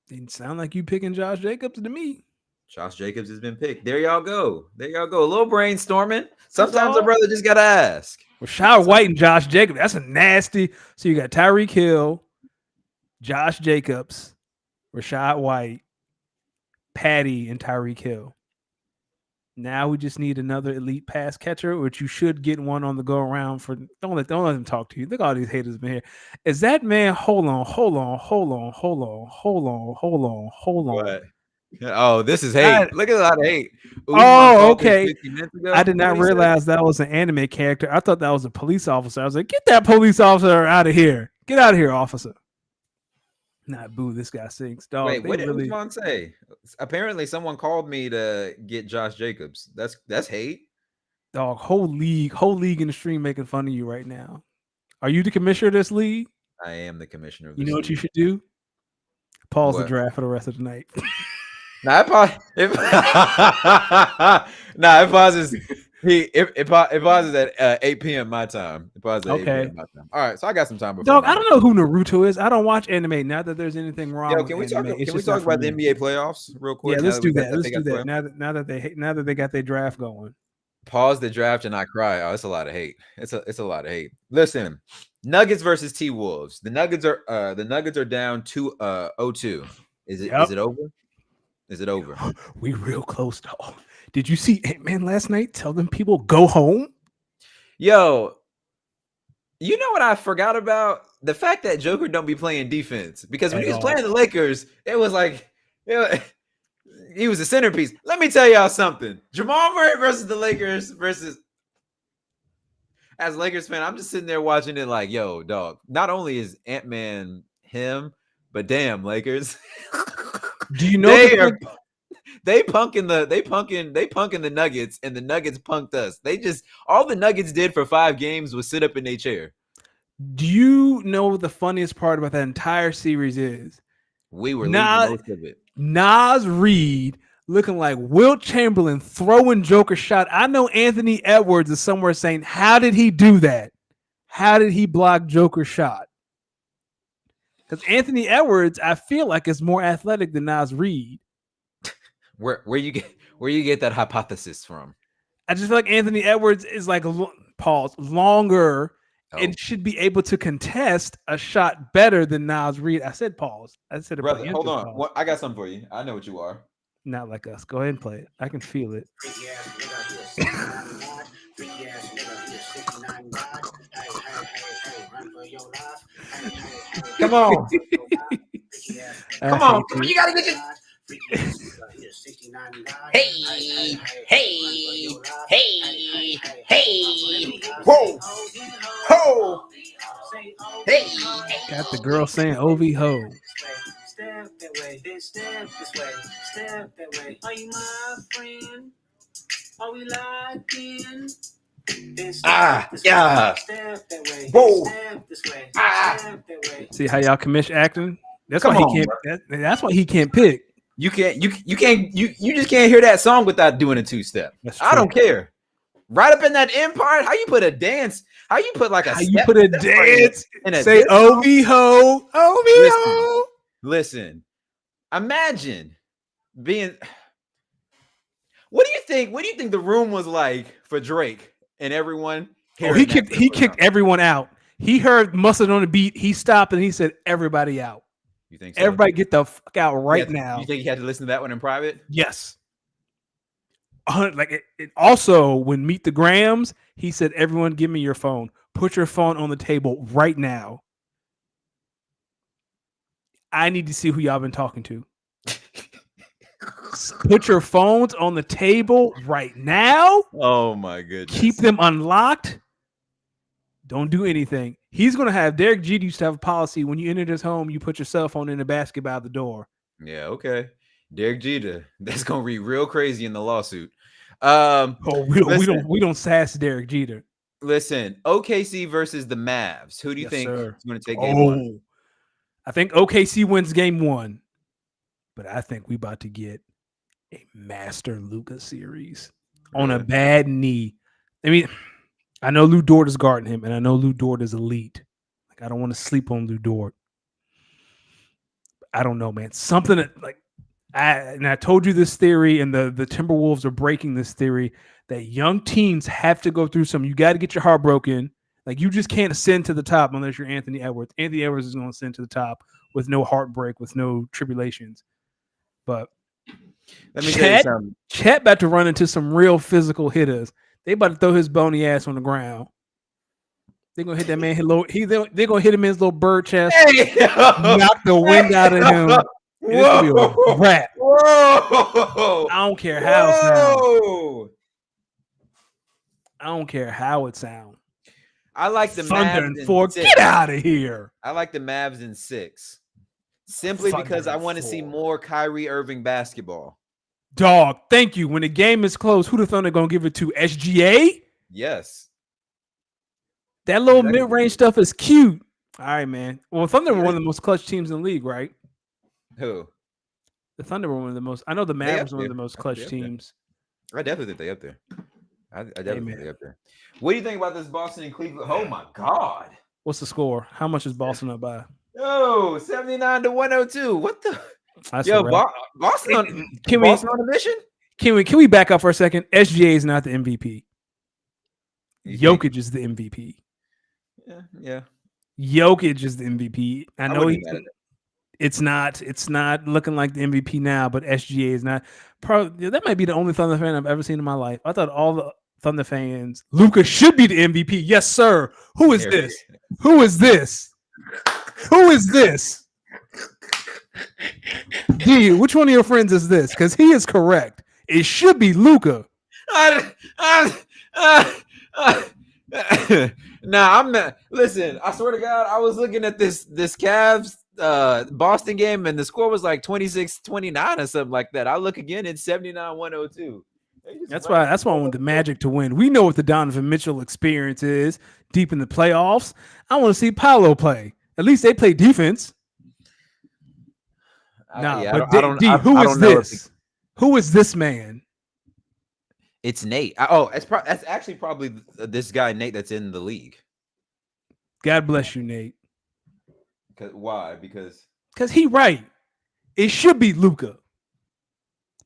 Didn't sound like you picking Josh Jacobs to me. Josh Jacobs has been picked. There y'all go. A little brainstorming. Sometimes a brother just gotta ask. Rachaad White and Josh Jacobs. That's a nasty. So you got Tyreek Hill, Josh Jacobs, Rachaad White, Patty, and Tyreek Hill. Now we just need another elite pass catcher, which you should get one on the go around for. Don't let them talk to you. Look at all these haters been here. Is that man? Hold on. What? Oh, this is hate. Look at that hate. Okay. I did not realize that was an anime character. I thought that was a police officer. I was like, get that police officer out of here. Get out of here, officer. Nah, boo, this guy stinks. Dog, wait, what did Usman say? apparently someone called me to get Josh Jacobs. That's hate. Dog, whole league in the stream making fun of you right now. Are you the commissioner of this league? I am the commissioner of You this know what you league. should do? Pause the What? draft for the rest of the night. Nah, it pauses. It pauses at 8 p.m. my time. It pauses at 8 Okay. p.m. my time. All right, so I got some time before. Dog, I don't know who Naruto is. I don't watch anime. Not that there's anything wrong. Yo, with can we anime. talk? It's Can we just not talk for about the me. NBA playoffs real quick? Yeah, let's do that. They Let's do got that. Now that they got their draft going. Pause the draft and I cry. Oh, it's a lot of hate. It's a lot of hate. Listen, Nuggets versus T Wolves. The Nuggets are down 2-0-2. Is it over? Is it over? We real close though. Did you see Ant-Man last night? Tell them people go home. Yo, you know what I forgot about? The fact that Joker don't be playing defense. Because when he was playing the Lakers, it was like he was a centerpiece. Let me tell y'all something. Jamal Murray versus the Lakers versus as a Lakers fan, I'm just sitting there watching it like, yo, dog. Not only is Ant-Man him, but damn, Lakers. Do you know they punking the Nuggets, and the Nuggets punked us. All the Nuggets did for 5 games was sit up in their chair. Do you know what the funniest part about that entire series is? We were leading most of it. Nas Reed looking like Wilt Chamberlain throwing Joker shot. I know Anthony Edwards is somewhere saying, how did he do that? How did he block Joker's shot? Because Anthony Edwards, I feel like, is more athletic than Nas Reed. Where you get that hypothesis from? I just feel like Anthony Edwards is like longer and should be able to contest a shot better than Nas Reed. I said pause. I said brother. Hold on, I got something for you. I know what you are. Not like us. Go ahead and play it. I can feel it. Come on. Come on. You gotta get your hey. Whoa. Ho. Hey. Got the girl saying OV ho. Step that way, then step this way, step that way. Are you my friend? Are we locked in? Yeah. Step that way. Whoa. Step this way. Step that way. See how y'all commish acting? That's why he can't. That's why he can't pick. You just can't hear that song without doing a 2-step. I don't care. Right up in that end part, how you put a dance? How you put like a how you put a dance? In a say OV ho, OV ho. Listen, imagine being. What do you think? What do you think the room was like for Drake and everyone? Oh, he kicked everyone out. He heard Mustard on the beat. He stopped and he said, "Everybody out." You think so? Everybody get the fuck out right now. You think he had to listen to that one in private? Yes. Like it also, when Meet the Grams, he said, "Everyone, give me your phone. Put your phone on the table right now. I need to see who y'all been talking to. Put your phones on the table right now. Oh my goodness. Keep them unlocked. Don't do anything." He's going to have Derek Jeter used to have a policy: when you enter his home, you put your cell phone in the basket by the door. Yeah, okay. Derek Jeter. That's going to read real crazy in the lawsuit. We don't sass Derek Jeter. Listen, OKC versus the Mavs. Who do you think is going to take game 1? I think OKC wins game 1, but I think we about to get a Master Luka series on a bad knee. I mean, I know Lou Dort is guarding him, and I know Lou Dort is elite. Like, I don't want to sleep on Lou Dort. I don't know, man. Something that, like, I told you this theory, and the Timberwolves are breaking this theory that young teams have to go through some. You got to get your heart broken. Like, you just can't ascend to the top unless you're Anthony Edwards. Anthony Edwards is going to ascend to the top with no heartbreak, with no tribulations. But let me tell you something. Chet about to run into some real physical hitters. They about to throw his bony ass on the ground. They're gonna hit that man. They're gonna hit him in his little bird chest, knock the wind out of him. It's gonna be a wrap. Whoa! I don't care how it sounds. I don't care how it sounds. I like the Thunder Mavs and 4. Get out of here. I like the Mavs in 6. Simply because Thunder I in want to see 4. more Kyrie Irving basketball. Dog, thank you. When the game is close, who the Thunder gonna give it to? SGA? Yes. That little Exactly. mid-range stuff is cute. All right, man. Well, Thunder were Yeah. one of the most clutch teams in the league, right? Who? The Thunder were one of the most. I know the They Mavericks up were one of there. the most I think clutch they up there. teams. I definitely think they up there. I definitely man. think they up there. What do you think about this Boston and Cleveland? Oh my God. What's the score? How much is Boston up by? Yo, 79 to 102. What the? That's Yo, a wrap. Boston on, Can Boston on a mission? Can we back up for a second? SGA is not the MVP. You think? Jokic is the MVP. Yeah. Jokic is the MVP. I know wouldn't be mad at it's not looking like the MVP now, but SGA is not. Probably that might be the only Thunder fan I've ever seen in my life. I thought all the Thunder fans, Luka should be the MVP. Yes, sir. Who is this? Who is this? Who is this? D, which one of your friends is this? Because he is correct. It should be Luka. Nah, I'm not. Listen, I swear to God, I was looking at this Cavs Boston game, and the score was like 26-29 or something like that. I look again, it's 79-102. That's why I want the Magic to win. We know what the Donovan Mitchell experience is deep in the playoffs. I want to see Paolo play. At least they play defense. Who is this? Who is this man? It's Nate. That's actually probably this guy Nate that's in the league. God bless you, Nate. Why? Because he right. It should be Luka.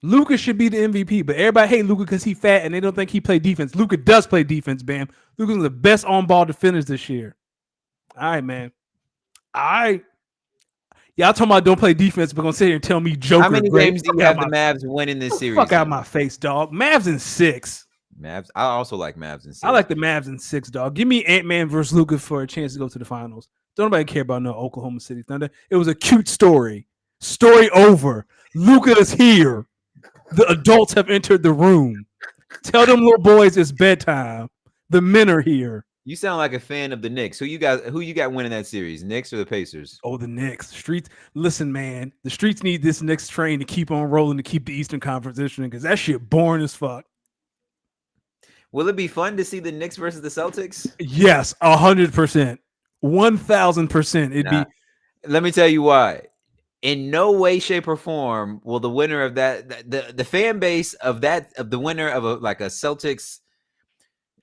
Luka should be the MVP, but everybody hate Luka because he fat and they don't think he play defense. Luka does play defense, Bam. Luka's the best on-ball defenders this year. All right, man. Y'all talking about don't play defense, but gonna sit here and tell me Joker. How many games do you have the Mavs winning this series? Fuck out my face, dog. Mavs in 6. Mavs. I also like Mavs in 6. I like the Mavs in 6, dog. Give me Ant-Man versus Luka for a chance to go to the finals. Don't nobody care about no Oklahoma City Thunder. It was a cute story. Story over. Luka is here. The adults have entered the room. Tell them little boys it's bedtime. The men are here. You sound like a fan of the Knicks. Who you got winning that series? Knicks or the Pacers? Oh, the Knicks. Streets. Listen, man. The streets need this Knicks train to keep on rolling to keep the Eastern Conference interesting because that shit boring as fuck. Will it be fun to see the Knicks versus the Celtics? Yes, 100%. 1,000%. Let me tell you why. In no way, shape, or form will the winner of that the fan base of the winner of a Celtics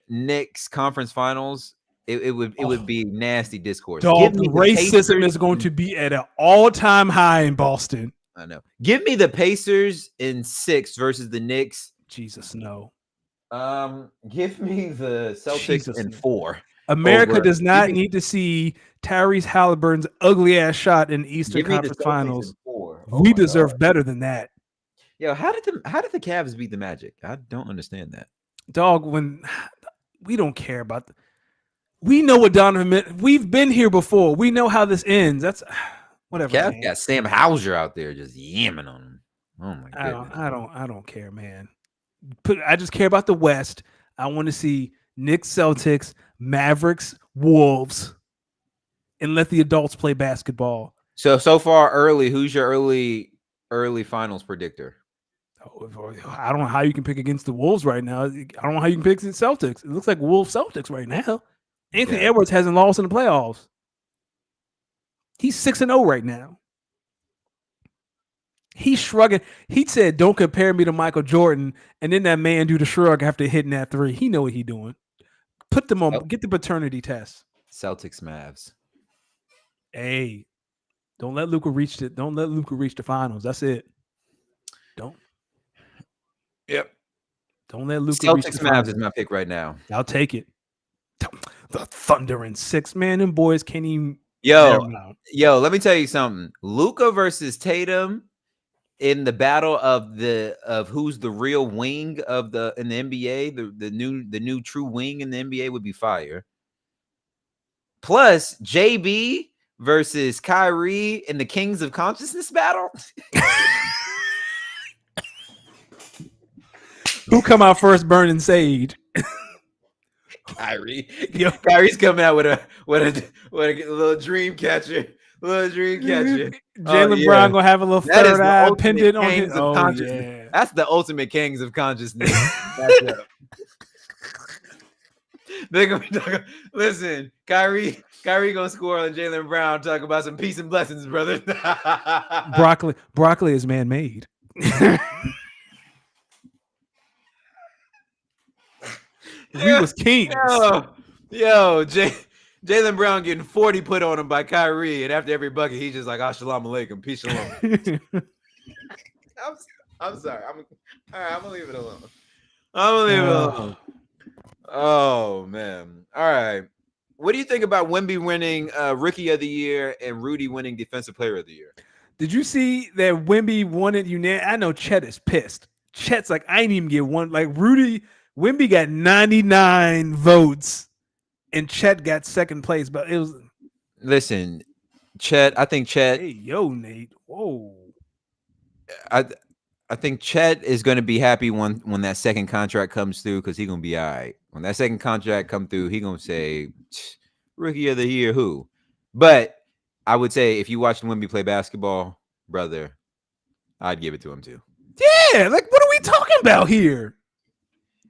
Knicks conference finals, it would be nasty discourse. Dog, racism is going to be at an all-time high in Boston. I know. Give me the Pacers in 6 versus the Knicks. Jesus, no. Give me the Celtics in 4. America does not need to see Tyrese Halliburton's ugly ass shot in the Eastern Conference Finals. We deserve better than that. Yo, how did the Cavs beat the Magic? I don't understand that. Dog, when we don't care about we know what Donovan meant. We've been here before. We know how this ends. That's whatever. Cavs got Sam Hauser out there just yamming on him. Oh my goodness. I don't care, man. I just care about the West. I want to see Knicks, Celtics, Mavericks, Wolves, and let the adults play basketball. So far early, who's your early finals predictor? I don't know how you can pick against the Wolves right now. I don't know how you can pick against the Celtics. It looks like Wolves Celtics right now. Anthony Edwards hasn't lost in the playoffs. He's 6-0 right now. He's shrugging. He said, "Don't compare me to Michael Jordan." And then that man do the shrug after hitting that 3. He know what he doing. Put them on. Get the paternity test. Celtics, Mavs. Hey, don't let Luka reach it. Don't let Luka reach the finals. That's it. Don't. Yep. Don't let Luka Celtics, reach the Mavs finals. is my pick right now. I'll take it. The Thunder in 6, man. Them boys can't even. Yo, let me tell you something. Luka versus Tatum in the battle of who's the real wing in the NBA, the new true wing in the NBA would be fire. Plus JB versus Kyrie in the Kings of Consciousness battle. Who come out first burning sage? Kyrie. Kyrie's coming out with a little dream catcher. Little dream catcher. Jaylen Brown gonna have a little That is third the eye ultimate pendant on kings his. of Oh consciousness. yeah. That's the ultimate kings of consciousness. matchup. They're gonna be talking. Listen, Kyrie gonna score on Jaylen Brown. Talk about some peace and blessings, brother. Broccoli is man-made. We was kings. Jaylen Brown getting 40 put on him by Kyrie, and after every bucket, he's just like, "Assalamu alaikum, peace shalom." I'm sorry. All right. I'm gonna leave it alone. Oh man. All right. What do you think about Wemby winning Rookie of the Year and Rudy winning Defensive Player of the Year? Did you see that Wemby won it unanimous? I know Chet is pissed. Chet's like, I didn't even get one. Like Wemby got 99 votes, and Chet got second place. But it was. Listen, Chet. I think Chet. Hey, yo, Nate. Whoa. I think Chet is going to be happy when that second contract comes through because he's going to be all right. When that second contract come through, he's going to say, Rookie of the Year, who? But I would say if you watched Wemby play basketball, brother, I'd give it to him too. Yeah, like what are we talking about here?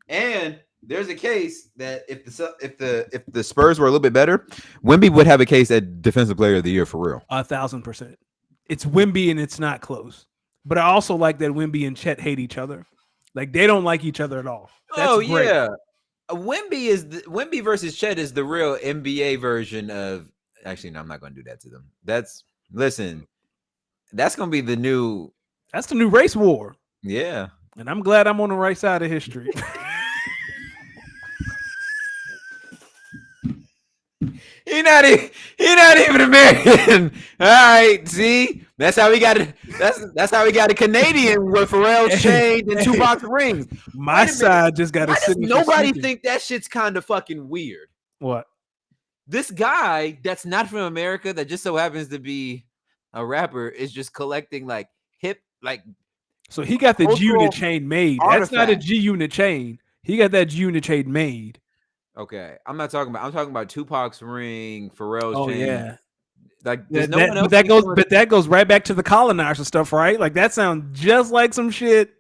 And there's a case that if the Spurs were a little bit better, Wemby would have a case at Defensive Player of the Year for real. 1,000%. It's Wemby and it's not close. But I also like that Wemby and Chet hate each other. Like they don't like each other at all. That's great. Yeah. Wemby versus Chet is the real NBA version of. Actually, no, I'm not going to do that to them. That's going to be the new. That's the new race war. Yeah. And I'm glad I'm on the right side of history. He not even American. All right, see, that's how we got it. That's how we got a Canadian with Pharrell's chain and 2 box rings. My side just got a signature. Nobody think that shit's kind of fucking weird. What? This guy that's not from America that just so happens to be a rapper is just collecting like hip like. So he got the G Unit chain made. That's not a G Unit chain. He got that G Unit chain made. Okay, I'm talking about Tupac's ring, Pharrell's chain. Yeah, like there's no one else. But that goes right back to the colonizer stuff, right? Like that sounds just like some shit.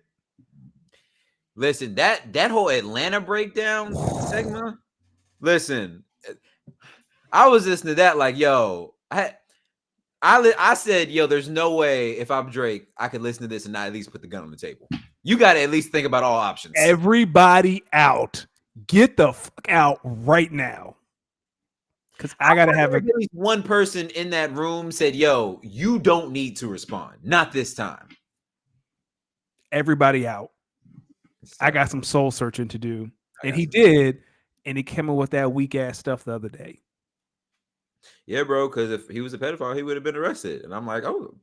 Listen, that whole Atlanta breakdown segment. Listen, I was listening to that like, yo, I said, yo, there's no way if I'm Drake, I could listen to this and not at least put the gun on the table. You got to at least think about all options. Everybody out. Get the fuck out right now. Because I got to have at least one person in that room said, yo, you don't need to respond. Not this time. Everybody out. I got some soul searching to do. And he did. And he came up with that weak ass stuff the other day. Yeah, bro, because if he was a pedophile, he would have been arrested. And I'm like, oh.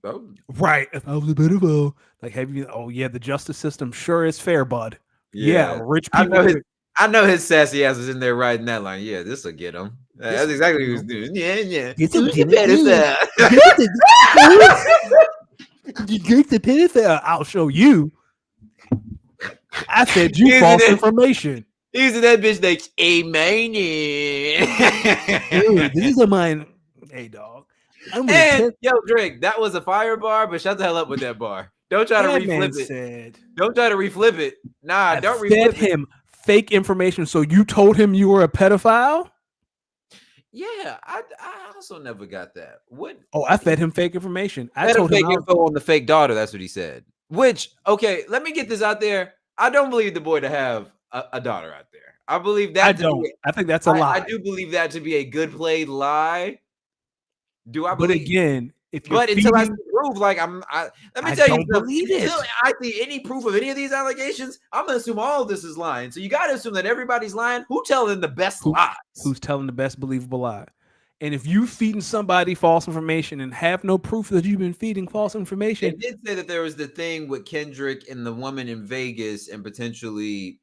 Right. If I was a pedophile. Like, the justice system sure is fair, bud. Yeah, rich people. I know his sassy ass is in there writing that line. Yeah, this will get him. That's exactly what he was doing. Yeah. It's a pedophile. You get the pedophile. I'll show you. I said you false information. These are that bitch like, amen. Dude, these are mine. Hey, dog. Yo, Drake, that was a fire bar, but shut the hell up with that bar. Don't try to reflip it. Don't try to reflip it. Nah, don't reflip him fake information. So you told him you were a pedophile? Yeah, I also never got that. What? Oh, I fed him fake information. I told him fake info on the fake daughter. That's what he said. Which, okay, let me get this out there. I don't believe the boy to have a daughter out there. I believe that. I think that's a lie. I do believe that to be a good played lie. Do I? But again, until I see proof, like let me tell you, believe it. Until I see any proof of any of these allegations, I'm gonna assume all of this is lying. So you got to assume that everybody's lying. Who's telling the best lies? Who's telling the best believable lie? And if you feeding somebody false information and have no proof that you've been feeding false information, they did say that there was the thing with Kendrick and the woman in Vegas, and potentially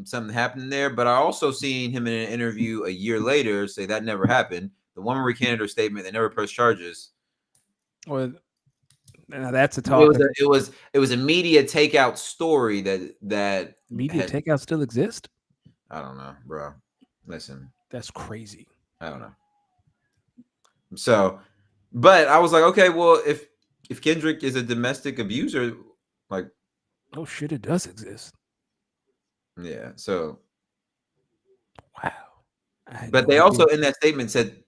something happened there. But I also seen him in an interview a year later say that never happened. The woman recanted her statement. They never pressed charges. Well, now that's a talk. It was a media takeout story that media takeout still exist. I don't know, bro. Listen, that's crazy. I don't know. So But I was like, okay, well, if Kendrick is a domestic abuser, like, Oh shit, it does exist. yeah. So, Wow. I had but no they idea. also in that statement said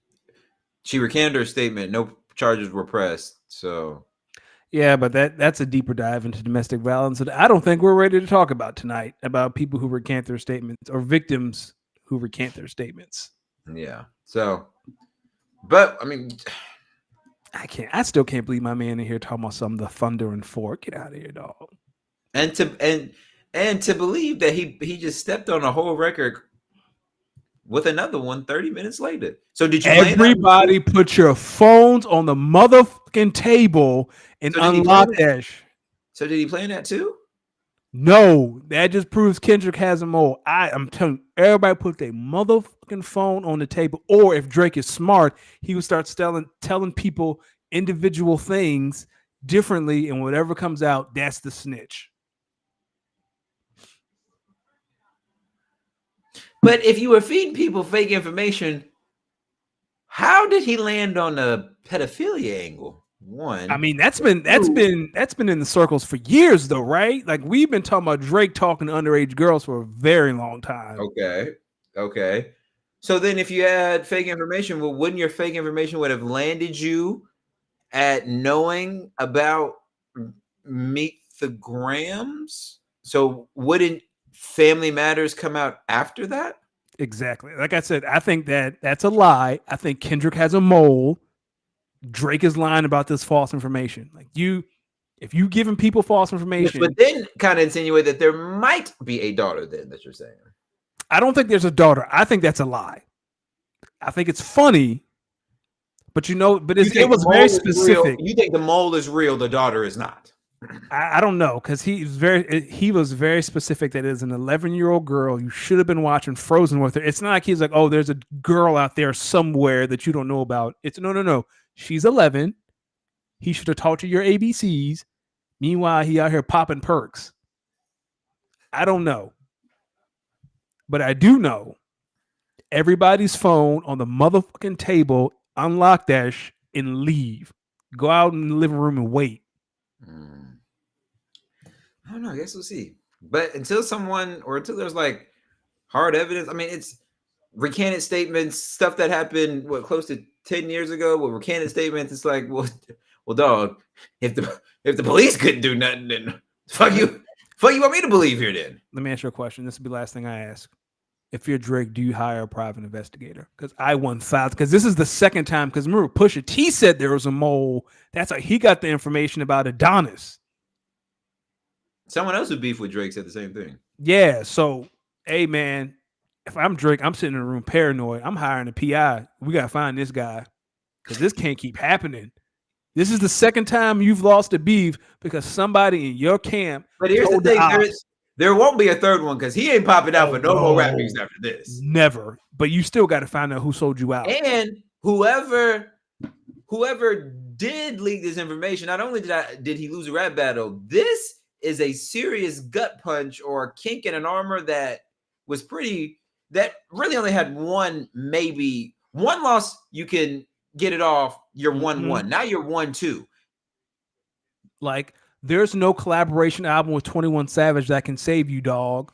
she recanted her statement. No charges were pressed. So, Yeah, but that's a deeper dive into domestic violence that I don't think we're ready to talk about tonight, about people who recant their statements or victims who recant their statements. yeah. So, but I mean, I still can't believe my man in here talking about some of the Thunder and Four. Get out of here, dog. and to believe that he just stepped on a whole record with another one 30 minutes later. So did you play that? Everybody put your phones on the motherfucking table and So did he play unlock that? that. So did he play that too? No, that just proves Kendrick has a mole. I'm telling you, everybody put their motherfucking phone on the table. Or if Drake is smart, he would start telling people individual things differently, and whatever comes out, that's the snitch. But if you were feeding people fake information, how did he land on the pedophilia angle? One. I mean, that's been in the circles for years, though, right? Like we've been talking about Drake talking to underage girls for a very long time. Okay. So then if you had fake information, well, wouldn't your fake information would have landed you at knowing about Meet the Grams? So wouldn't Family Matters come out after that? Exactly. Like I said, I think that's a lie. I think Kendrick has a mole. Drake is lying about this false information. Like if you giving people false information, Yes, but then kind of insinuate that there might be a daughter then that you're saying. I don't think there's a daughter. I think that's a lie. I think it's funny, but it was very specific. You think the mole is real, the daughter is not. I don't know because he was very specific that it is an 11-year-old girl. You should have been watching Frozen with her. It's not like he's like, oh, there's a girl out there somewhere that you don't know about. It's no. She's 11. He should have taught you your ABCs. Meanwhile, he out here popping perks. I don't know, but I do know everybody's phone on the motherfucking table. Unlock that and leave. Go out in the living room and wait. I don't know. I guess we'll see. But until there's like hard evidence, I mean, it's recanted statements, stuff that happened close to 10 years ago. With recanted statements, it's like, well, dog, if the police couldn't do nothing, then fuck you want me to believe here then? Let me ask you a question. This will be the last thing I ask. If you're Drake, do you hire a private investigator? Because I won files. Because this is the second time. Because remember, Pusha T said there was a mole. That's like he got the information about Adonis. Someone else who beef with Drake said the same thing. Yeah. So, hey man, if I'm Drake, I'm sitting in a room paranoid. I'm hiring a PI. We gotta find this guy because this can't keep happening. This is the second time you've lost a beef because somebody in your camp. But here's the thing: there won't be a third one because he ain't popping out for no more rap beefs after this. Never. But you still got to find out who sold you out. And whoever did leak this information, not only did he lose a rap battle, this is a serious gut punch or a kink in an armor that really only had one loss. You can get it off. You're 1-1. Now you're 1-2. Like there's no collaboration album with 21 Savage that can save you, dog.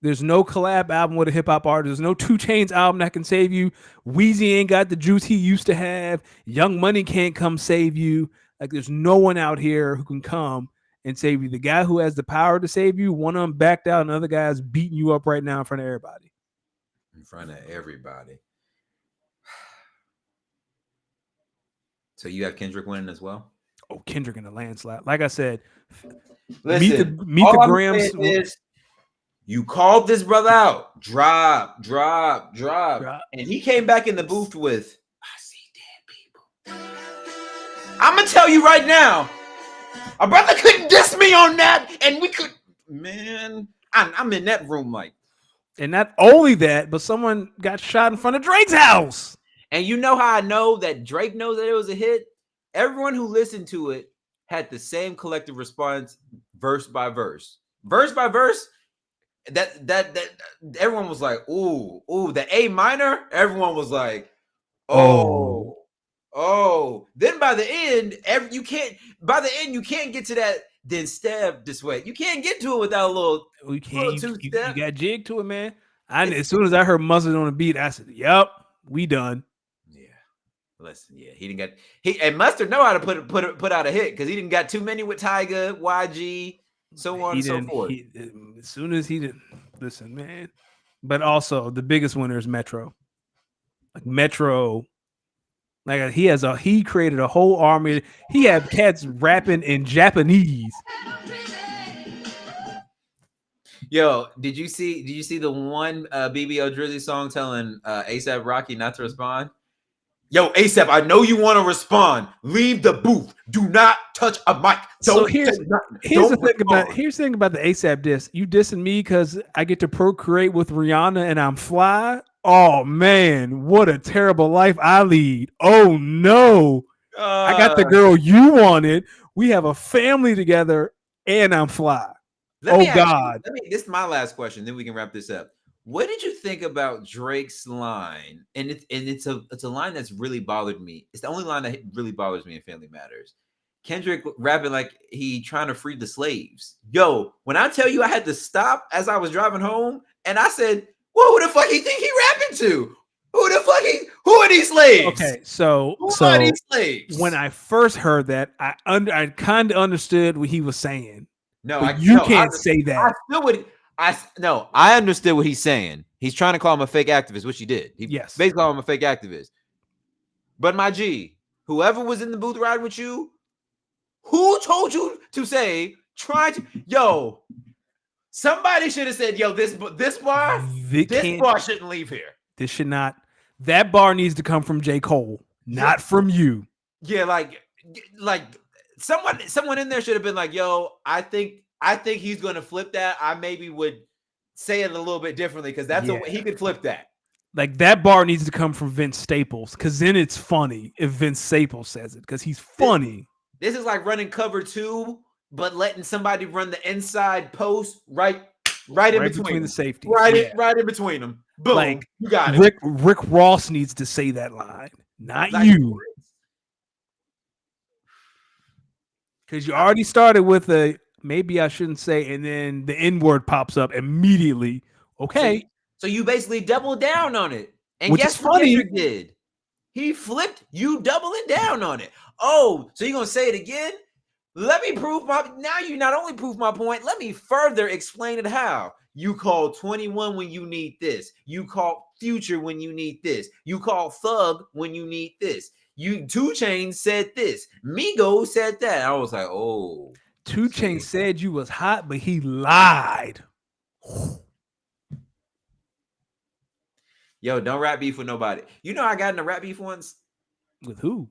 There's no collab album with a hip hop artist. There's no 2 Chainz album that can save you. Weezy ain't got the juice he used to have. Young Money can't come save you. Like there's no one out here who can come and save you. The guy who has the power to save you, one of them backed out, and the other guy's beating you up right now in front of everybody. In front of everybody. So you have Kendrick winning as well? Oh, Kendrick in a landslide. Like I said, listen, meet the Grams. You called this brother out. Drop. And he came back in the booth with, I see dead people. I'm going to tell you right now, a brother couldn't diss me on that. And we could, man, I'm in that room like. And not only that, but someone got shot in front of Drake's house. And you know how I know that Drake knows that it was a hit? Everyone who listened to it had the same collective response, verse by verse. Verse by verse, that everyone was like, ooh, the A minor. Everyone was like, Then by the end, you can't get to that. Then stab this way. You can't get to it without a little. You can't. You two-step. got jig to it, man. As soon as I heard Mustard on the beat, I said, "Yep, we done." Yeah. Listen, yeah, he didn't get and Mustard know how to put out a hit because he didn't got too many with Tyga, YG, so on and so forth. As soon as he did, listen, man. But also the biggest winner is Metro. Like Metro, like he created a whole army. He had cats rapping in Japanese. Yo, did you see the one BBL Drizzy song telling ASAP Rocky not to respond? Yo, ASAP, I know you want to respond. Leave the booth. Do not touch a mic. So here's the thing about the ASAP diss. You dissing me because I get to procreate with Rihanna and I'm fly. Oh man, what a terrible life I lead. Oh no. I got the girl you wanted. We have a family together and I'm fly. God. This is my last question, then we can wrap this up. What did you think about Drake's line? And it's a line that's really bothered me. It's the only line that really bothers me in Family Matters. Kendrick rapping like he trying to free the slaves. Yo, when I tell you I had to stop as I was driving home, and I said, well, who the fuck he think he rapping to? Who are these slaves? Okay, so who are these slaves? When I first heard that, I kind of understood what he was saying. No, you can't say that. I understood what he's saying. He's trying to call him a fake activist, which he did. He basically called him a fake activist. But my G, whoever was in the booth riding with you, who told you to say, somebody should have said, yo, this bar shouldn't leave here. This should not. That bar needs to come from J. Cole, not from you. Yeah, like someone in there should have been like, yo, I think he's going to flip that. I maybe would say it a little bit differently because he could flip that. Like that bar needs to come from Vince Staples because then it's funny if Vince Staples says it because he's funny. This is like running cover 2, but letting somebody run the inside post right in between the safety, right in between them. Boom, like you got it. Rick Ross needs to say that line, not you, because you already started with a maybe I shouldn't say, and then the N word pops up immediately. Okay, so you basically doubled down on it, and which guess is what funny. Kendrick did? He flipped you doubling down on it. Oh, so you're gonna say it again? Let me prove now you not only prove my point, let me further explain it how. You call 21 when you need this. You call Future when you need this. You call Thug when you need this. 2 Chainz said this. Migos said that. I was like, oh. 2 Chainz said you was hot, but he lied. Yo, don't rap beef with nobody. You know I got in a rap beef once. With who?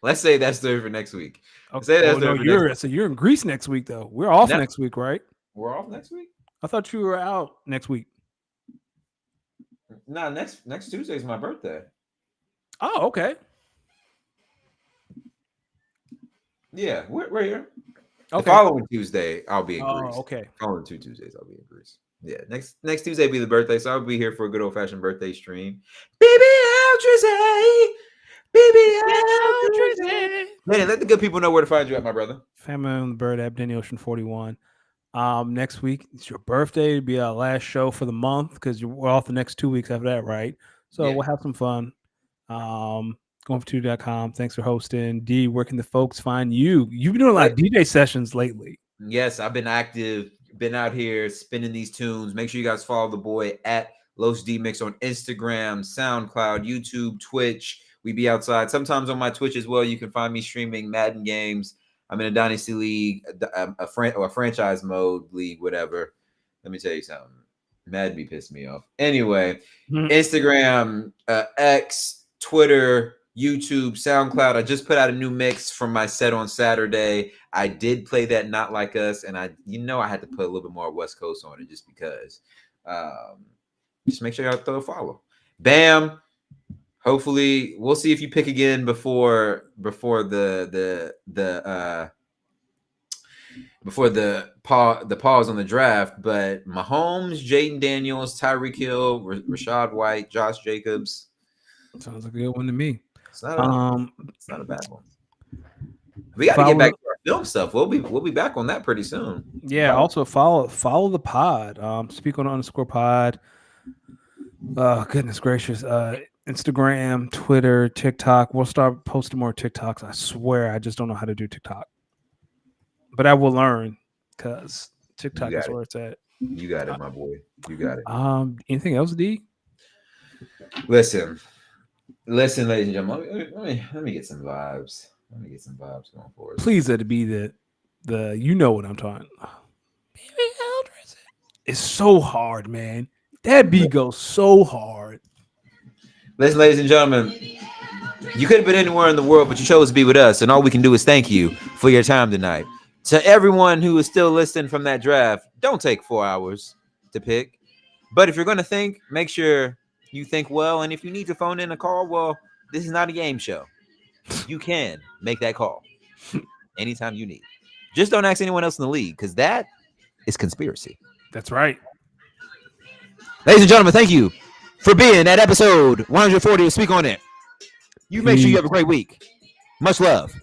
Let's say that story for next week. Okay. You're in Greece next week, though. We're off next week, right? We're off next week? I thought you were out next week. No, next Tuesday is my birthday. Oh, okay. Yeah, we're here. Okay. The following Tuesday, I'll be in Greece. Okay. Following 2 Tuesdays, I'll be in Greece. Yeah, next Tuesday will be the birthday, so I'll be here for a good old-fashioned birthday stream. BBL DRIZZY! BBL DRIZZY! Man, let the good people know where to find you at, my brother. Family on the Bird app, Denny Ocean 41. Next week, it's your birthday. It'll be our last show for the month because we're off the next 2 weeks after that, right? So we'll have some fun. Going2.com. Thanks for hosting. D, where can the folks find you? You've been doing a lot of DJ sessions lately. Yes, I've been active, been out here spinning these tunes. Make sure you guys follow the boy at Los D Mix on Instagram, SoundCloud, YouTube, Twitch. We be outside. Sometimes on my Twitch as well, you can find me streaming Madden games. I'm in a Dynasty League, a franchise mode league, whatever. Let me tell you something. Madden be pissed me off. Anyway, Instagram, X, Twitter, YouTube, SoundCloud. I just put out a new mix from my set on Saturday. I did play that Not Like Us, and I had to put a little bit more West Coast on it just because. Just make sure y'all throw a follow. Bam. Hopefully, we'll see if you pick again before the before the pause on the draft, but Mahomes, Jaden Daniels, Tyreek Hill, Rashad White, Josh Jacobs. Sounds like a good one to me. It's not a bad one. We got to get back to our film stuff. We'll be back on that pretty soon. Yeah. Also follow the pod. Speak on _pod. Oh, goodness gracious. Instagram, Twitter, TikTok. We'll start posting more TikToks. I swear, I just don't know how to do TikTok, but I will learn because TikTok is where it's at. You got it, my boy. You got it. Anything else, D? Listen, ladies and gentlemen. Let me get some vibes. Let me get some vibes going for us. Please let it be the you know what I'm talking. BBL DRIZZY. It's so hard, man. That beat goes so hard. Listen, ladies and gentlemen, you could have been anywhere in the world, but you chose to be with us, and all we can do is thank you for your time tonight. To everyone who is still listening from that draft, don't take 4 hours to pick. But if you're going to think, make sure you think well. And if you need to phone in a call, well, this is not a game show. You can make that call anytime you need. Just don't ask anyone else in the league, because that is conspiracy. That's right. Ladies and gentlemen, thank you for being at episode 140 of Speak On It. You make sure you have a great week. Much love.